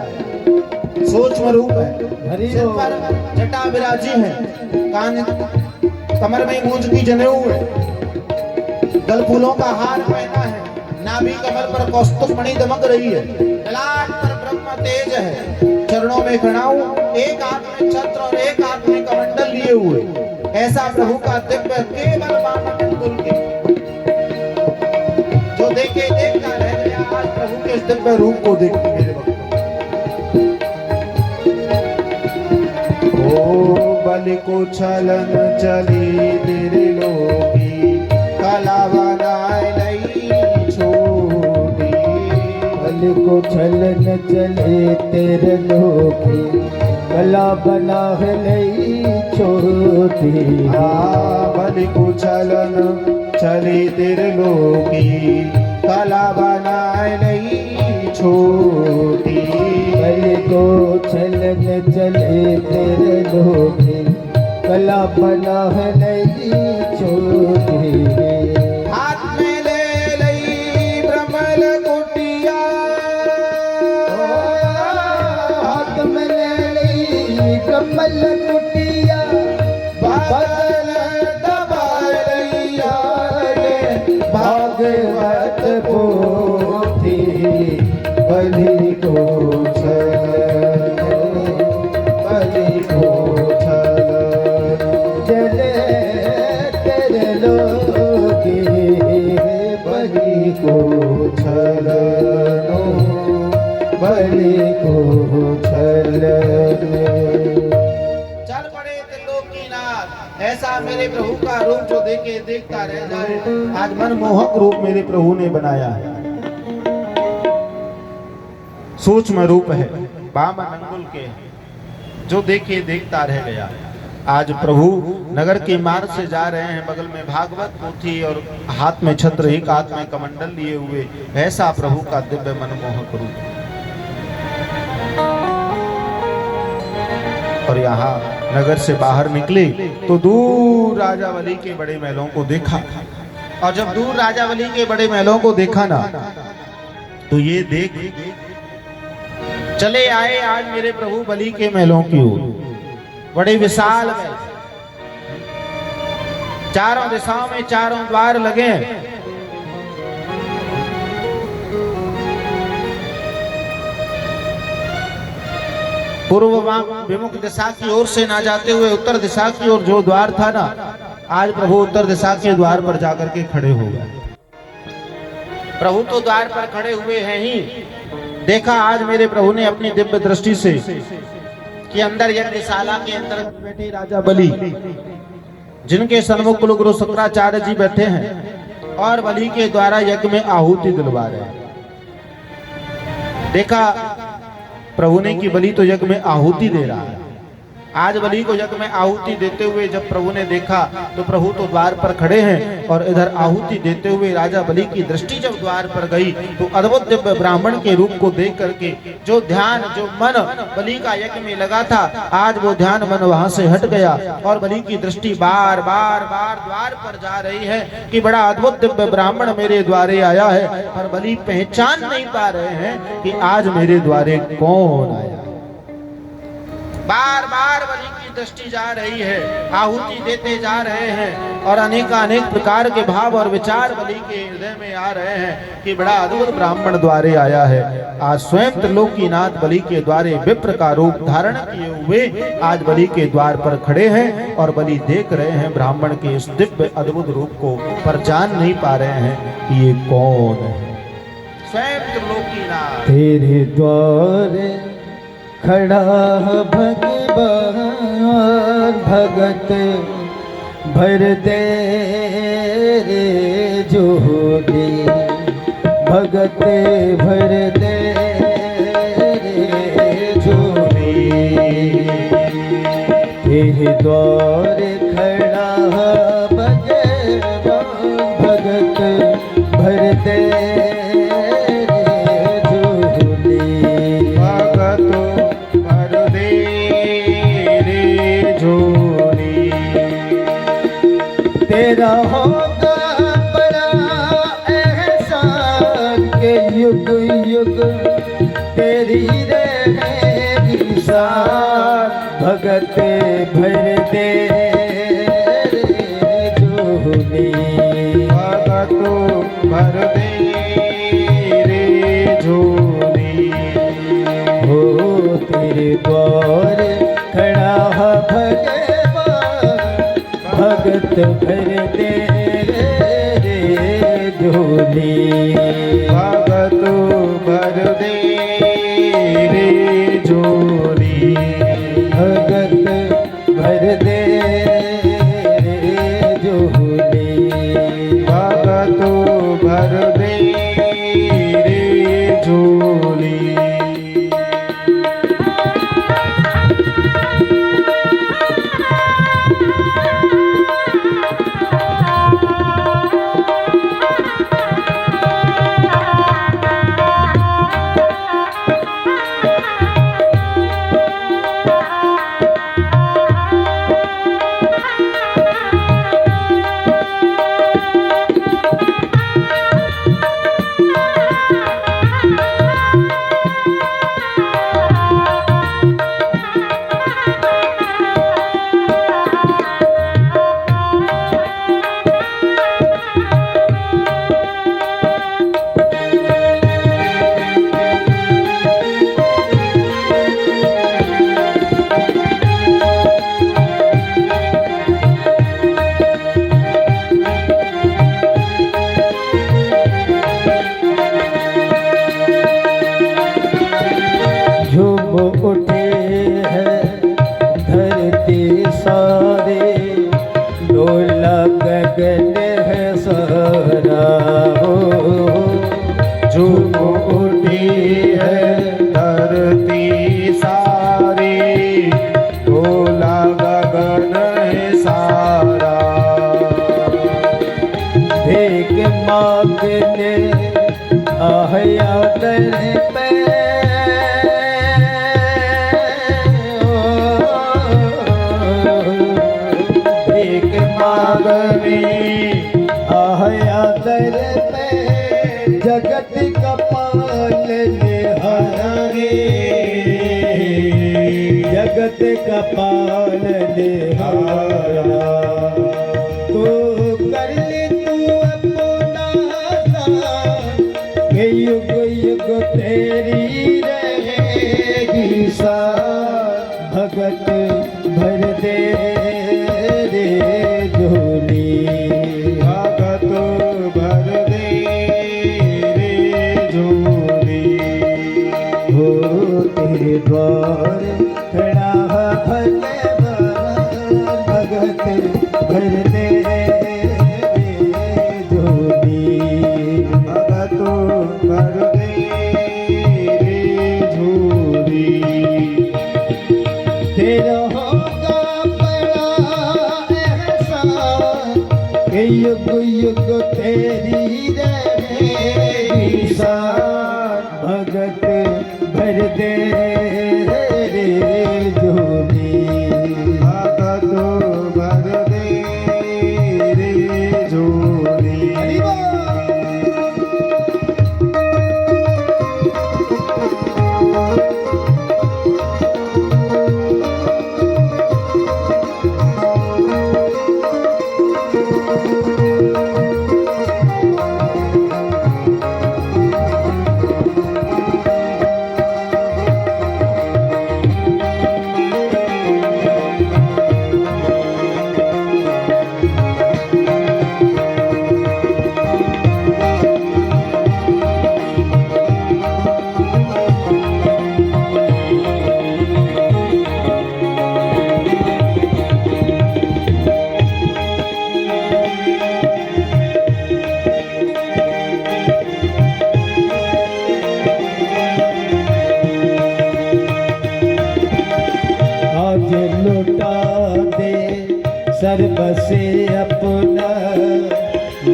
B: सूक्ष्म रूप है, सिर पर जटा विराजी है, कान कमर में गूंज की जनेऊ है, गल फूलों का हार पहना है, नाभि कमल पर कौस्तुभ मणि दमक रही है, ललाट पर ब्रह्म तेज है, चरणों में खड़ाऊ, एक हाथ में छत्र और एक हाथ में कमंडल लिए हुए। ऐसा प्रभु का दिव्य केवल बामंडल के जो देखे देखता रह गया। आज प्रभु के इस दिव्य रूप को देख मेरे भक्तों। ओ बलि को छलन चली त्रिलोकी, कला बनाए लई छोटी।
A: बलि को छलन चले त्रिलोकी, कला बना लई छोटी।
B: बलि को छलन चली त्रिलोकी, कला बनाए लई छोटी।
A: बलि को छलन चले त्रिलोकी, कला बना लई छोटी।
B: हाथ में ले लई ब्रह्मल कुटिया,
A: हाथ में ले लई ब्रह्मल कुटिया, बादल दबाए लैया रे भागवत पोथी। बलि को छलन, बलि को छलन चले त्रिलोकी, बलि को छलन, बलि को छलन।
B: चल पड़े त्रिलोकीनाथ। ऐसा मेरे प्रभु का रूप जो देखे देखता रह जाए। आज मनमोहक रूप मेरे प्रभु ने बनाया है, सूक्ष्म रूप है, बाम अंगुल के, जो देखे देखता रह गया। आज प्रभु नगर के मार्ग से जा रहे हैं, बगल में भागवत पोथी और हाथ में छत्र, एक हाथ में कमंडल लिए हुए। ऐसा प्रभु का दिव्य मनमोहक रूप। और यहाँ नगर से बाहर निकले तो दूर राजा बलि के बड़े महलों को देखा। और जब दूर राजा बलि के बड़े महलों को देखा ना, तो ये देख चले आए आज मेरे प्रभु बलि के महलों की ओर। बड़े विशाल महल, चारों दिशाओं में चारों द्वार लगे हैं। पूर्व विमुख दिशा की ओर से ना जाते हुए उत्तर दिशा की ओर जो द्वार था ना, आज प्रभु उत्तर दिशा के द्वार पर जाकर के खड़े हो गए। प्रभु तो द्वार पर खड़े हुए हैं ही। देखा आज मेरे प्रभु ने अपनी दिव्य दृष्टि से कि अंदर यज्ञशाला के अंदर बैठे राजा बलि, जिनके सन्मुख कुलगुरु शुक्राचार्य जी बैठे हैं और बलि के द्वारा यज्ञ में आहुति दिलवा रहे हैं। देखा प्रभु ने कि बलि तो यज्ञ में आहुति दे रहा है। आज बलि को यज्ञ में आहुति देते हुए जब प्रभु ने देखा तो प्रभु तो द्वार पर खड़े हैं और इधर आहुति देते हुए राजा बलि की दृष्टि जब द्वार पर गई तो अद्भुत दिव्य ब्राह्मण के रूप को देख करके जो ध्यान, जो मन बलि का यज्ञ में लगा था, आज वो ध्यान मन वहां से हट गया और बलि की दृष्टि बार बार द्वार पर जा रही है कि बड़ा अद्भुत दिव्य ब्राह्मण मेरे द्वारे आया है। पर बलि पहचान नहीं पा रहे हैं कि आज मेरे द्वारे कौन आया। बार बार बलि की दृष्टि जा रही है, आहुति देते जा रहे हैं और अनेक प्रकार के भाव और विचार बलि के हृदय में आ रहे हैं कि बड़ा अद्भुत ब्राह्मण द्वारे आया है। आज स्वयं त्रिलोकीनाथ बलि के द्वारे विप्र का रूप धारण किए हुए आज बलि के द्वार पर खड़े हैं और बलि देख रहे हैं ब्राह्मण के इस दिव्य अद्भुत रूप को, पर जान नहीं पा रहे हैं कि ये कौन है। स्वयं त्रिलोकीनाथ
A: तेरे द्वारे खड़ा भगवान, भगत भर दे रे जोड़ी, भगत भर दे रे जोड़ी। तेरे द्वारे रहेगी साथ भगत भर दे झोली
B: भगत भर दे रे झोली
A: हो तेरे द्वार खड़ा भगवान भगत भर दे झोली
B: भगत भर दे रे झोली
A: भगत भर दे झोली
B: भगत भर दे रे झोली
A: उठे हैं धरती सारे डोला गगन है सारा हो
B: झूम उठी है धरती सारी ढोला गगन है सारा
A: भेग मांगने आया दर पे आया दर पे जगत का पालने हारे जगत का पालने हारा तो कर ले तू अपना दान, ये युग युग तेरी रहेगी साथ भगत भर दे रे झोली
B: भगत भर दे रे झोली
A: हो तेरे द्वार खड़ा भगवान भगत भर दे झोली
B: भगत भर दे रे झोली
A: तेरा होगा बड़ा एहसान कि युग युग तेरी रहेगी साथ भगत भर दे रे झोली
B: भगत भर दे रे झोली
A: आज लुटा दे सर्व से अपना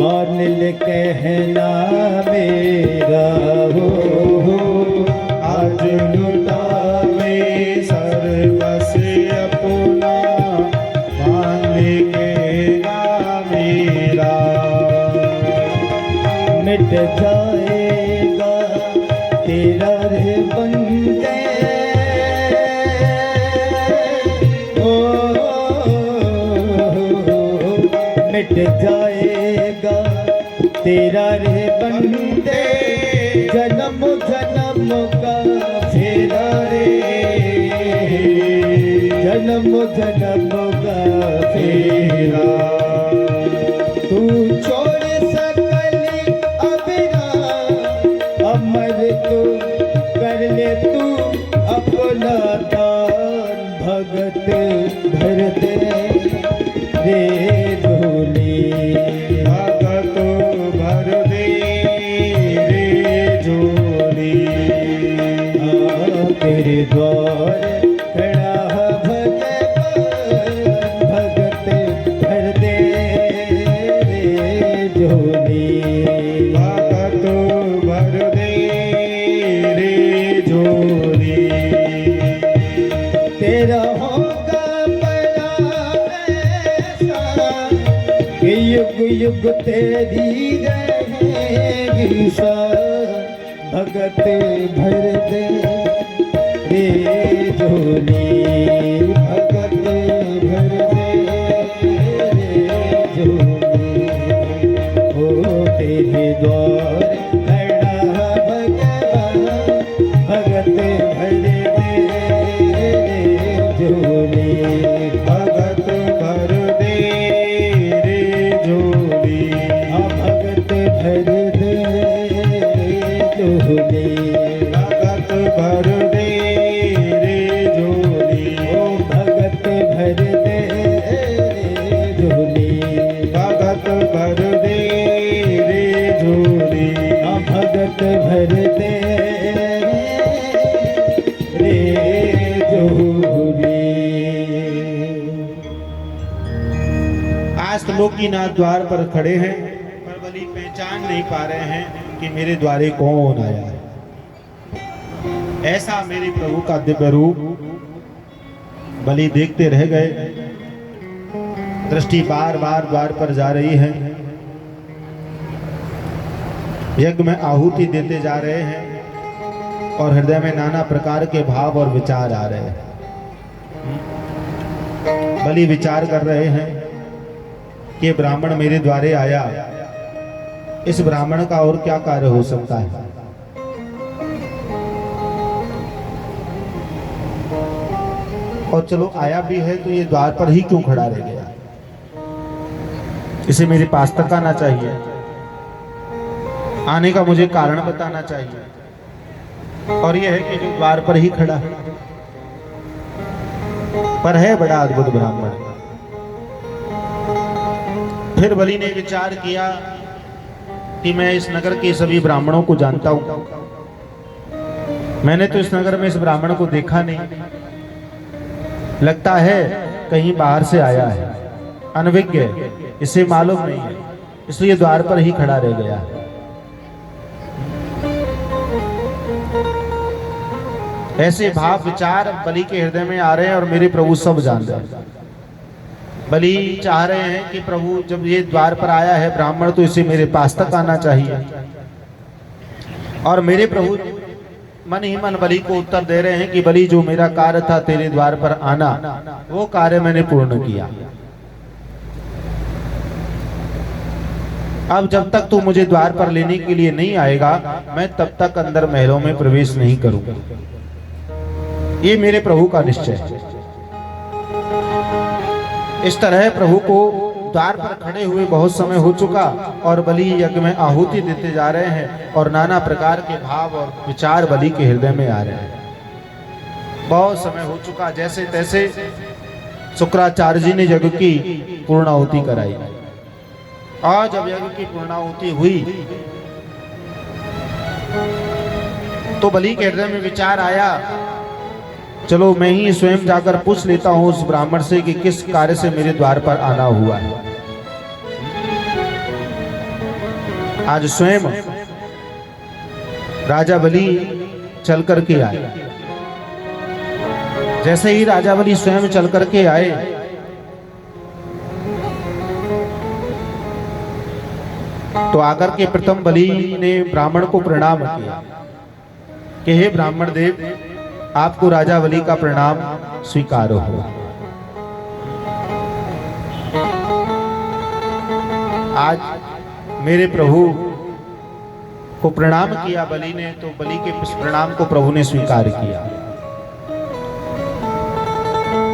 A: मान ले कहना मेरा हो
B: आज लुटा में सर्व से अपना मान लेगा मेरा
A: मिट जाएगा तेरा रे बंधन मिट जाएगा तेरा रे बंदे जन्म जन्म का फेरा रे, जन्म जन्म का फेरा। तू छोड़ सकली अबिरा अमर तू कर ले तू अपना दान, भगत भर दे रे झोली,
B: भगत भर दे रे झोली।
A: तेरे द्वार खड़ा भगवान, भगत भर दे रे झोली,
B: भगत भर दे रे झोली।
A: तेरा होगा बड़ा ऐसा कि युग युग तेरी रहेगी शान, भगत भर दे रे झोली, भगत भर दे रे झोली। ओ तेरे द्वार खड़ा भगवान, भगत भर दे रे झोली,
B: भगत भर दे रे झोली।
A: भगत भर दे रे झोली,
B: भगत भर दे रे झोली।
A: ओ भगत भर दे रे झोली,
B: भगत भर दे रे झोली।
A: भगत भर दे रे झोली।
B: आज त्रिलोकीनाथ द्वार पर खड़े हैं, पर बलि पहचान नहीं पा रहे हैं कि मेरे द्वारे कौन आया है। ऐसा मेरे प्रभु का दिव्य रूप बलि देखते रह गए। दृष्टि बार बार द्वार पर जा रही है, यज्ञ में आहुति देते जा रहे हैं और हृदय में नाना प्रकार के भाव और विचार आ रहे हैं। बलि विचार कर रहे हैं कि ब्राह्मण मेरे द्वारे आया, इस ब्राह्मण का और क्या कार्य हो सकता है। और चलो आया भी है तो ये द्वार पर ही क्यों खड़ा रह गया, इसे मेरे पास तक आना चाहिए, आने का मुझे कारण बताना चाहिए। और यह है कि जो द्वार पर ही खड़ा है, पर है बड़ा अद्भुत ब्राह्मण। फिर बलि ने विचार किया कि मैं इस नगर के सभी ब्राह्मणों को जानता हूं, मैंने तो इस नगर में इस ब्राह्मण को देखा नहीं, लगता है कहीं बाहर से आया है, अनभिज्ञ है, इसे मालूम नहीं है, इसलिए द्वार पर ही खड़ा रह गया। ऐसे भाव विचार बलि के हृदय में आ रहे हैं और मेरे प्रभु सब जान रहे हैं। बलि चाह रहे हैं कि प्रभु जब ये द्वार पर आया है ब्राह्मण तो इसे मेरे पास तक आना चाहिए। और मेरे प्रभु मन ही मन बलि को उत्तर दे रहे हैं कि बलि जो मेरा कार्य था तेरे द्वार पर आना, वो कार्य मैंने पूर्ण किया। अब जब तक तू मुझे द्वार पर लेने के लिए नहीं आएगा, मैं तब तक अंदर महलों में प्रवेश नहीं करूंगा। ये मेरे प्रभु का निश्चय है। इस तरह प्रभु को द्वार पर खड़े हुए बहुत समय हो चुका और बलि यज्ञ में आहुति देते जा रहे हैं और नाना प्रकार के भाव और विचार बलि के हृदय में आ रहे हैं। बहुत समय हो चुका, जैसे तैसे शुक्राचार्य जी ने यज्ञ की पूर्णाहुति कराई और जब यज्ञ की पूर्णाहुति हुई तो बलि के हृदय में विचार आया, चलो मैं ही स्वयं जाकर पूछ लेता हूं उस ब्राह्मण से कि किस कार्य से मेरे द्वार पर आना हुआ है। आज स्वयं राजा बलि चल करके आए। जैसे ही राजा बलि स्वयं चल करके आए तो आकर के प्रथम बलि ने ब्राह्मण को प्रणाम किया कि हे ब्राह्मण देव, आपको राजा बलि का प्रणाम स्वीकार हो। आज मेरे प्रभु को प्रणाम किया बलि ने, तो बलि के इस प्रणाम को प्रभु ने स्वीकार किया।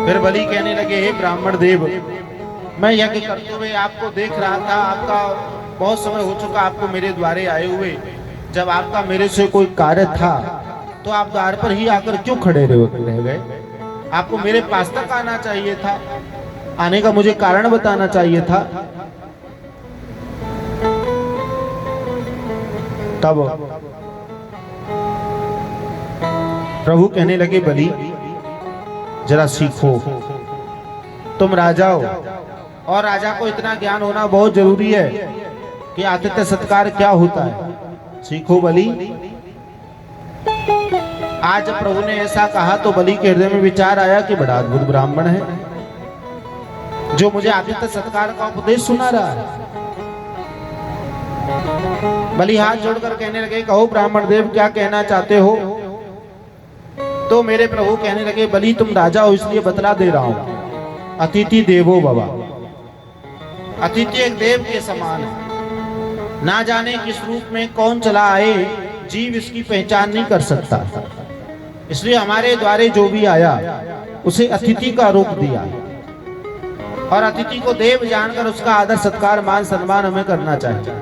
B: फिर बलि कहने लगे, हे ब्राह्मण देव, मैं यज्ञ करते हुए आपको देख रहा था, आपका बहुत समय हो चुका आपको मेरे द्वारे आए हुए। जब आपका मेरे से कोई कार्य था तो आप द्वार पर ही आकर क्यों खड़े रह गए? आपको मेरे पास तक आना चाहिए था, आने का मुझे कारण बताना चाहिए था। तब प्रभु कहने लगे, बलि जरा सीखो, तुम राजा हो और राजा को इतना ज्ञान होना बहुत जरूरी है कि आतिथ्य सत्कार क्या होता है। सीखो बलि। आज प्रभु ने ऐसा कहा तो बलि के हृदय में विचार आया कि बड़ा अद्भुत ब्राह्मण है जो मुझे आतिथ्य सत्कार का उपदेश सुना रहा है। बलि हाथ जोड़कर कहने लगे, कहो ब्राह्मण देव, क्या कहना चाहते हो? तो मेरे प्रभु कहने लगे, बलि तुम राजा हो इसलिए बतला दे रहा हूं। अतिथि देवो भव। अतिथि एक देव के समान है। ना जाने किस रूप में कौन चला आए, जीव इसकी पहचान नहीं कर सकता। इसलिए हमारे द्वारे जो भी आया उसे अतिथि का रूप दिया, और अतिथि को देव जानकर उसका आदर सत्कार मान सम्मान हमें करना चाहिए।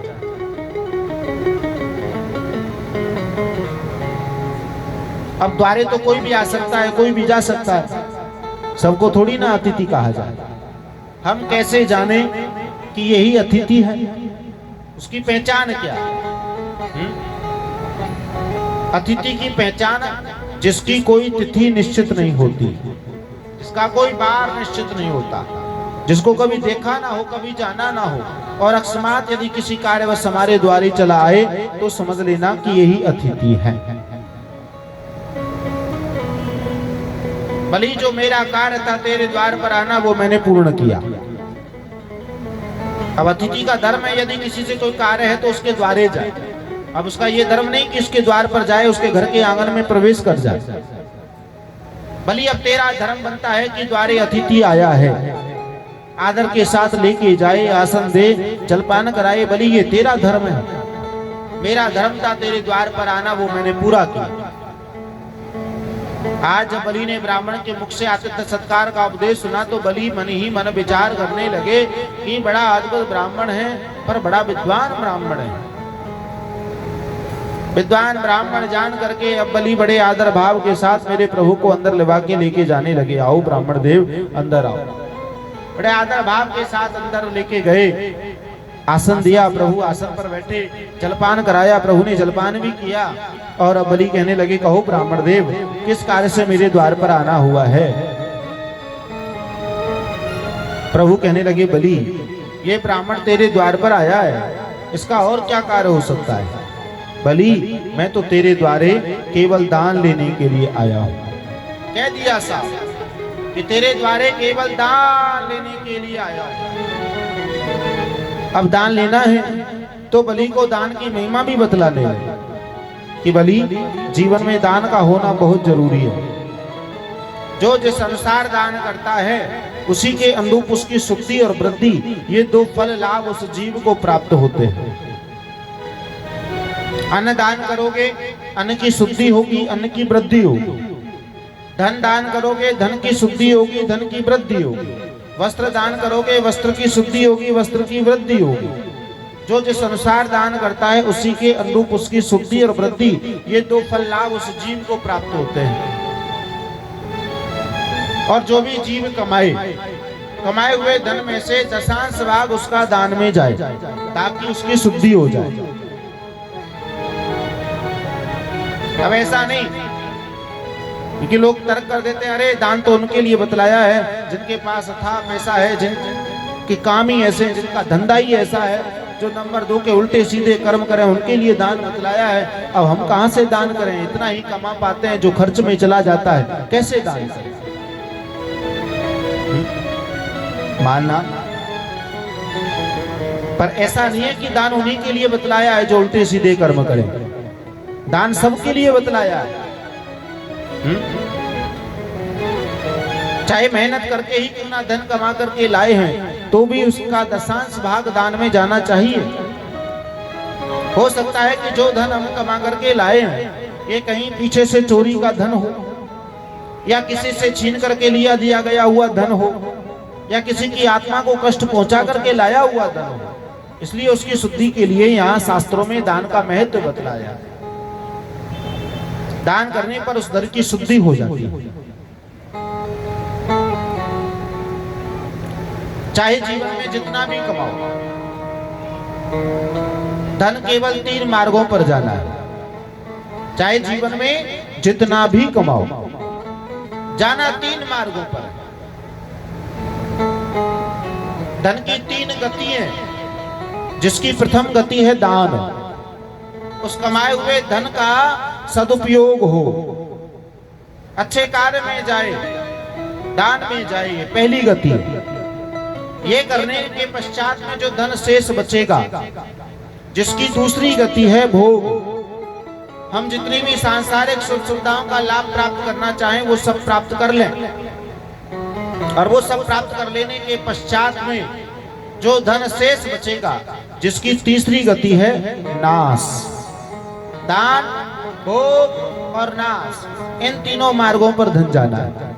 B: अब द्वारे तो कोई भी आ सकता है, कोई भी जा सकता है, सबको थोड़ी ना अतिथि कहा जाए। हम कैसे जाने कि यही अतिथि है? उसकी पहचान क्या है? अतिथि की पहचान जिसकी कोई तिथि निश्चित नहीं होती, जिसका कोई बार निश्चित नहीं होता, जिसको कभी देखा ना हो, कभी जाना ना हो, और अकस्मात यदि किसी कार्यवश हमारे द्वारे चला आए तो समझ लेना कि यही अतिथि है। बलि जो मेरा कार्य था तेरे द्वार पर आना, वो मैंने पूर्ण किया। अब अतिथि का धर्म है यदि किसी से कोई कार्य है तो उसके द्वारे जाए। अब उसका ये धर्म नहीं कि उसके द्वार पर जाए, उसके घर के आंगन में प्रवेश कर जाए। बलि अब तेरा धर्म बनता है कि द्वारे अतिथि आया है, आदर के साथ लेके जाए, आसन दे, जलपान कराए। बलि ये तेरा धर्म है। मेरा धर्म था तेरे द्वार पर आना, वो मैंने पूरा किया। आज जब बलि ने ब्राह्मण के मुख से आतिथ्य सत्कार का उपदेश सुना तो बलि मन ही मन विचार करने लगे कि बड़ा अद्भुत ब्राह्मण है, पर बड़ा विद्वान ब्राह्मण है। विद्वान ब्राह्मण जान करके अब बलि बड़े आदर भाव के साथ मेरे प्रभु को अंदर लिवा के लेके जाने लगे। आओ ब्राह्मण देव, अंदर आओ। बड़े आदर भाव के साथ अंदर लेके गए, आसन दिया, प्रभु आसन पर बैठे, जलपान कराया। प्रभु ने जलपान भी किया और अब बलि कहने लगे, कहो ब्राह्मण देव, किस कार्य से मेरे द्वार पर आना हुआ है? प्रभु कहने लगे, बलि ये ब्राह्मण तेरे द्वार पर आया है, इसका और क्या कार्य हो सकता है? बलि मैं तो तेरे द्वारे केवल दान लेने के लिए आया हूं। कह दिया साहब कि तेरे द्वारे केवल दान लेने के लिए आया हूं। अब दान लेना है तो बलि को दान की महिमा भी बतला ले कि बलि जीवन में दान का होना बहुत जरूरी है। जो जिस अनुसार दान करता है उसी के अनुरूप उसकी शुद्धि और वृद्धि, ये दो फल लाभ उस जीव को प्राप्त होते हैं। अन्न दान करोगे, अन्न की शुद्धि होगी, अन्न की वृद्धि होगी। धन दान करोगे, धन की शुद्धि होगी, धन की वृद्धि होगी। वस्त्र दान करोगे, वस्त्र की शुद्धि होगी, वस्त्र की वृद्धि होगी। जो जिस अनुसार दान करता है उसी के अनुरूप उसकी शुद्धि और वृद्धि, ये दो फल लाभ उस जीव को प्राप्त होते हैं। और जो भी जीव कमाए हुए धन में से दशांश भाग उसका दान में जाए ताकि उसकी शुद्धि हो जाए। अब ऐसा नहीं, क्योंकि लोग तर्क कर देते हैं, अरे दान तो उनके लिए बतलाया है जिनके पास अथाह पैसा है, जिनके काम ही ऐसे, जिनका धंधा ही ऐसा है, जो नंबर 2 के उल्टे सीधे कर्म करें, उनके लिए दान बतलाया है। अब हम कहां से दान करें? इतना ही कमा पाते हैं जो खर्च में चला जाता है, कैसे दान करें? मानना, पर ऐसा नहीं है कि दान उन्हीं के लिए बतलाया है जो उल्टे सीधे कर्म करें। दान सबके लिए बतलाया है। चाहे मेहनत करके ही क्यों ना धन कमा करके लाए हैं, तो भी उसका दशांश भाग दान में जाना चाहिए। हो सकता है कि जो धन हम कमा करके लाए हैं ये कहीं पीछे से चोरी का धन हो, या किसी से छीन करके लिया दिया गया हुआ धन हो, या किसी की आत्मा को कष्ट पहुंचा करके लाया हुआ धन हो। इसलिए उसकी शुद्धि के लिए यहाँ शास्त्रों में दान का महत्व बतलाया है। दान करने पर उस धन की शुद्धि हो जाती है। चाहे जीवन में जितना भी कमाओ, धन केवल 3 मार्गों पर जाना है। चाहे जीवन में जितना भी कमाओ, जाना 3 मार्गों पर। धन की 3 गति है, जिसकी प्रथम गति है दान। उस कमाए हुए धन का सदुपयोग हो, अच्छे कार्य में जाए, दान में जाए, ये पहली गति है। ये करने के पश्चात में जो धन शेष बचेगा, जिसकी दूसरी गति है भोग। हम जितनी भी सांसारिक सुख सुविधाओं का लाभ प्राप्त करना चाहें वो सब प्राप्त कर लें, और वो सब प्राप्त कर लेने के पश्चात में जो धन शेष बचेगा, जिसकी तीसरी गति है नाश। दान, भोग और नाश, इन तीनों मार्गों पर धन जाना है।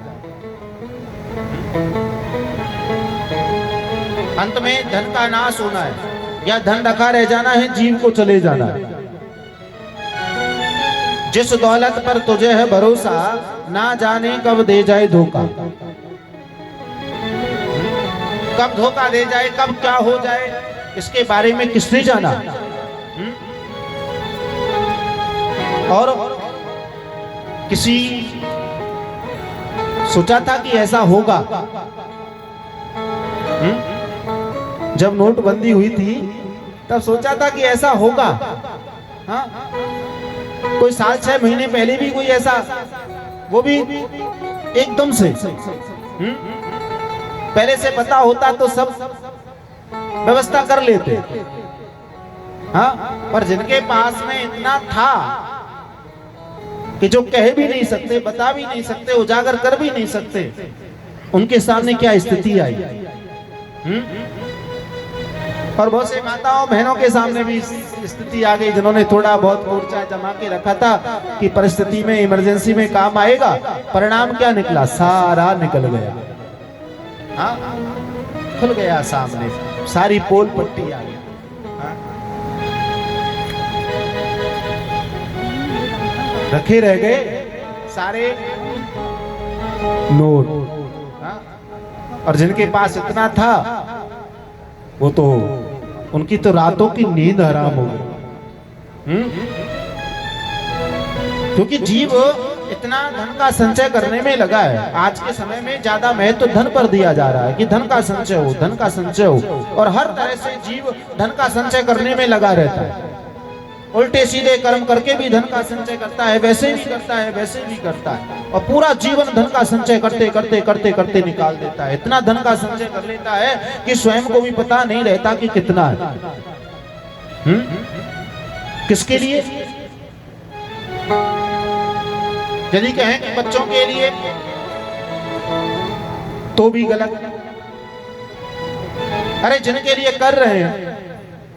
B: अंत में धन का नाश होना है, या धन रखा रह जाना है, जीव को चले जाना है। जिस दौलत पर तुझे है भरोसा, ना जाने कब दे जाए धोखा। कब धोखा दे जाए, कब क्या हो जाए, इसके बारे में किसने जाना। और किसी सोचा था कि ऐसा होगा? जब नोटबंदी हुई थी तब सोचा था कि ऐसा होगा? हाँ, कोई 7-6 महीने पहले भी कोई ऐसा, वो भी एकदम से। पहले से पता होता तो सब व्यवस्था कर लेते। हाँ, पर जिनके पास में इतना था कि जो कह भी नहीं सकते, बता भी नहीं सकते, उजागर कर भी नहीं सकते, उनके सामने क्या स्थिति आई। और बहुत से माताओं बहनों के सामने भी स्थिति आ गई, जिन्होंने थोड़ा बहुत मोर्चा जमा के रखा था कि परिस्थिति में, इमरजेंसी में काम आएगा। परिणाम क्या निकला? सारा निकल गया। हाँ, खुल गया सामने, सारी पोल पट्टी आ गई। हाँ? रखे रह गए सारे नोट। हाँ? और जिनके पास इतना था वो तो, उनकी तो रातों की नींद हराम हो गई। क्योंकि जीव इतना धन का संचय करने में लगा है। आज के समय में ज्यादा महत्व तो धन पर दिया जा रहा है कि धन का संचय हो, धन का संचय हो, और हर तरह से जीव धन का संचय करने में लगा रहता है। उल्टे सीधे कर्म करके भी धन का संचय करता है, वैसे भी करता है, वैसे भी करता है, और पूरा जीवन धन का संचय करते करते करते करते निकाल देता है। इतना धन का संचय कर लेता है कि स्वयं को भी पता नहीं रहता कि कितना है। किसके लिए? यदि कहें कि बच्चों के लिए तो भी गलत। अरे जिनके लिए कर रहे हैं,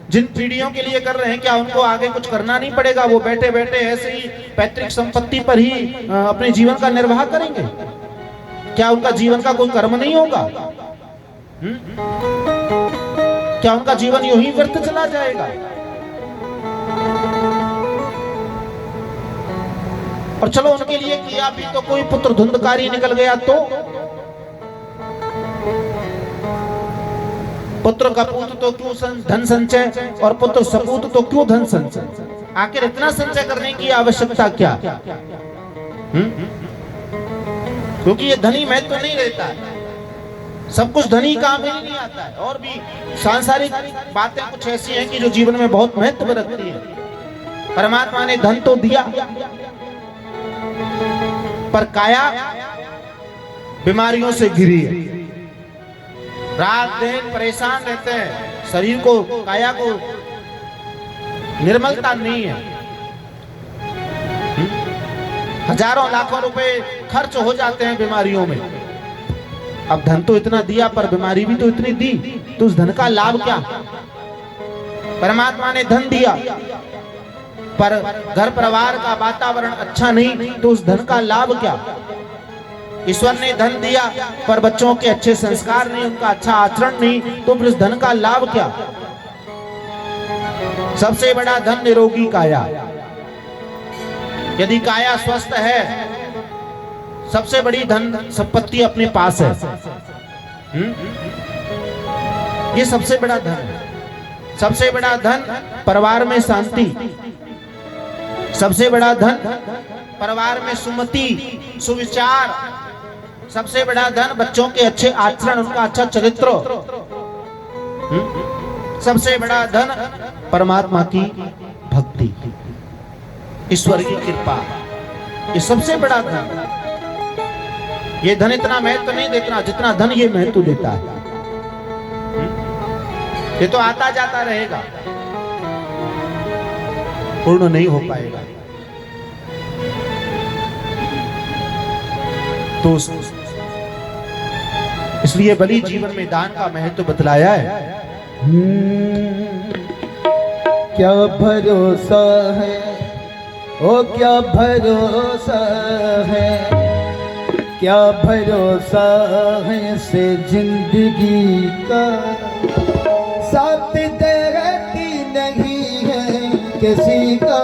B: जिन पीढ़ियों के लिए कर रहे हैं, क्या उनको आगे कुछ करना नहीं पड़ेगा? वो बैठे बैठे ऐसे ही पैतृक संपत्ति पर ही अपने जीवन का निर्वाह करेंगे? क्या उनका जीवन का कोई कर्म नहीं होगा? क्या उनका जीवन यूं ही व्यर्थ चला जाएगा? और चलो उनके लिए किया भी तो कोई पुत्र धुंधकारी निकल गया तो? पुत्र कपूत तो क्यों धन संचय, और पुत्र सपूत तो क्यों धन संचय? आखिर इतना संचय करने की आवश्यकता क्या? क्योंकि ये धनी महत्व तो नहीं रहता है। सब कुछ धनी काम ही नहीं आता है। और भी सांसारिक बातें कुछ ऐसी हैं कि जो जीवन में बहुत महत्व रखती है। परमात्मा ने धन तो दिया, पर काया बीमारियों से घिरी है। रात दिन परेशान रहते हैं, शरीर को, काया को निर्मलता नहीं है। हजारों लाखों रुपए खर्च हो जाते हैं बीमारियों में, अब धन तो इतना दिया पर बीमारी भी तो इतनी दी, तो उस धन का लाभ क्या? परमात्मा ने धन दिया पर घर परिवार का वातावरण अच्छा नहीं, तो उस धन का लाभ क्या? ईश्वर ने धन दिया पर बच्चों के अच्छे संस्कार नहीं, उनका अच्छा आचरण नहीं, तो फिर उस धन का लाभ क्या? सबसे बड़ा धन निरोगी काया। यदि काया स्वस्थ है, सबसे बड़ी धन संपत्ति अपने पास है। ये सबसे बड़ा धन है। सबसे बड़ा धन परिवार में शांति, सबसे बड़ा धन परिवार में सुमति, सुविचार, सबसे बड़ा धन बच्चों के अच्छे आचरण, उनका अच्छा चरित्र, सबसे बड़ा धन परमात्मा की भक्ति, ईश्वर की कृपा, ये सबसे बड़ा धन। ये धन इतना महत्व नहीं देता जितना धन ये महत्व देता है। ये तो आता जाता रहेगा, पूर्ण नहीं हो पाएगा। तो इसलिए बलि जीवन में दान का महत्व बतलाया है।
A: क्या भरोसा है, ओ क्या भरोसा है, क्या भरोसा है से जिंदगी का, साथ देती नहीं है किसी का।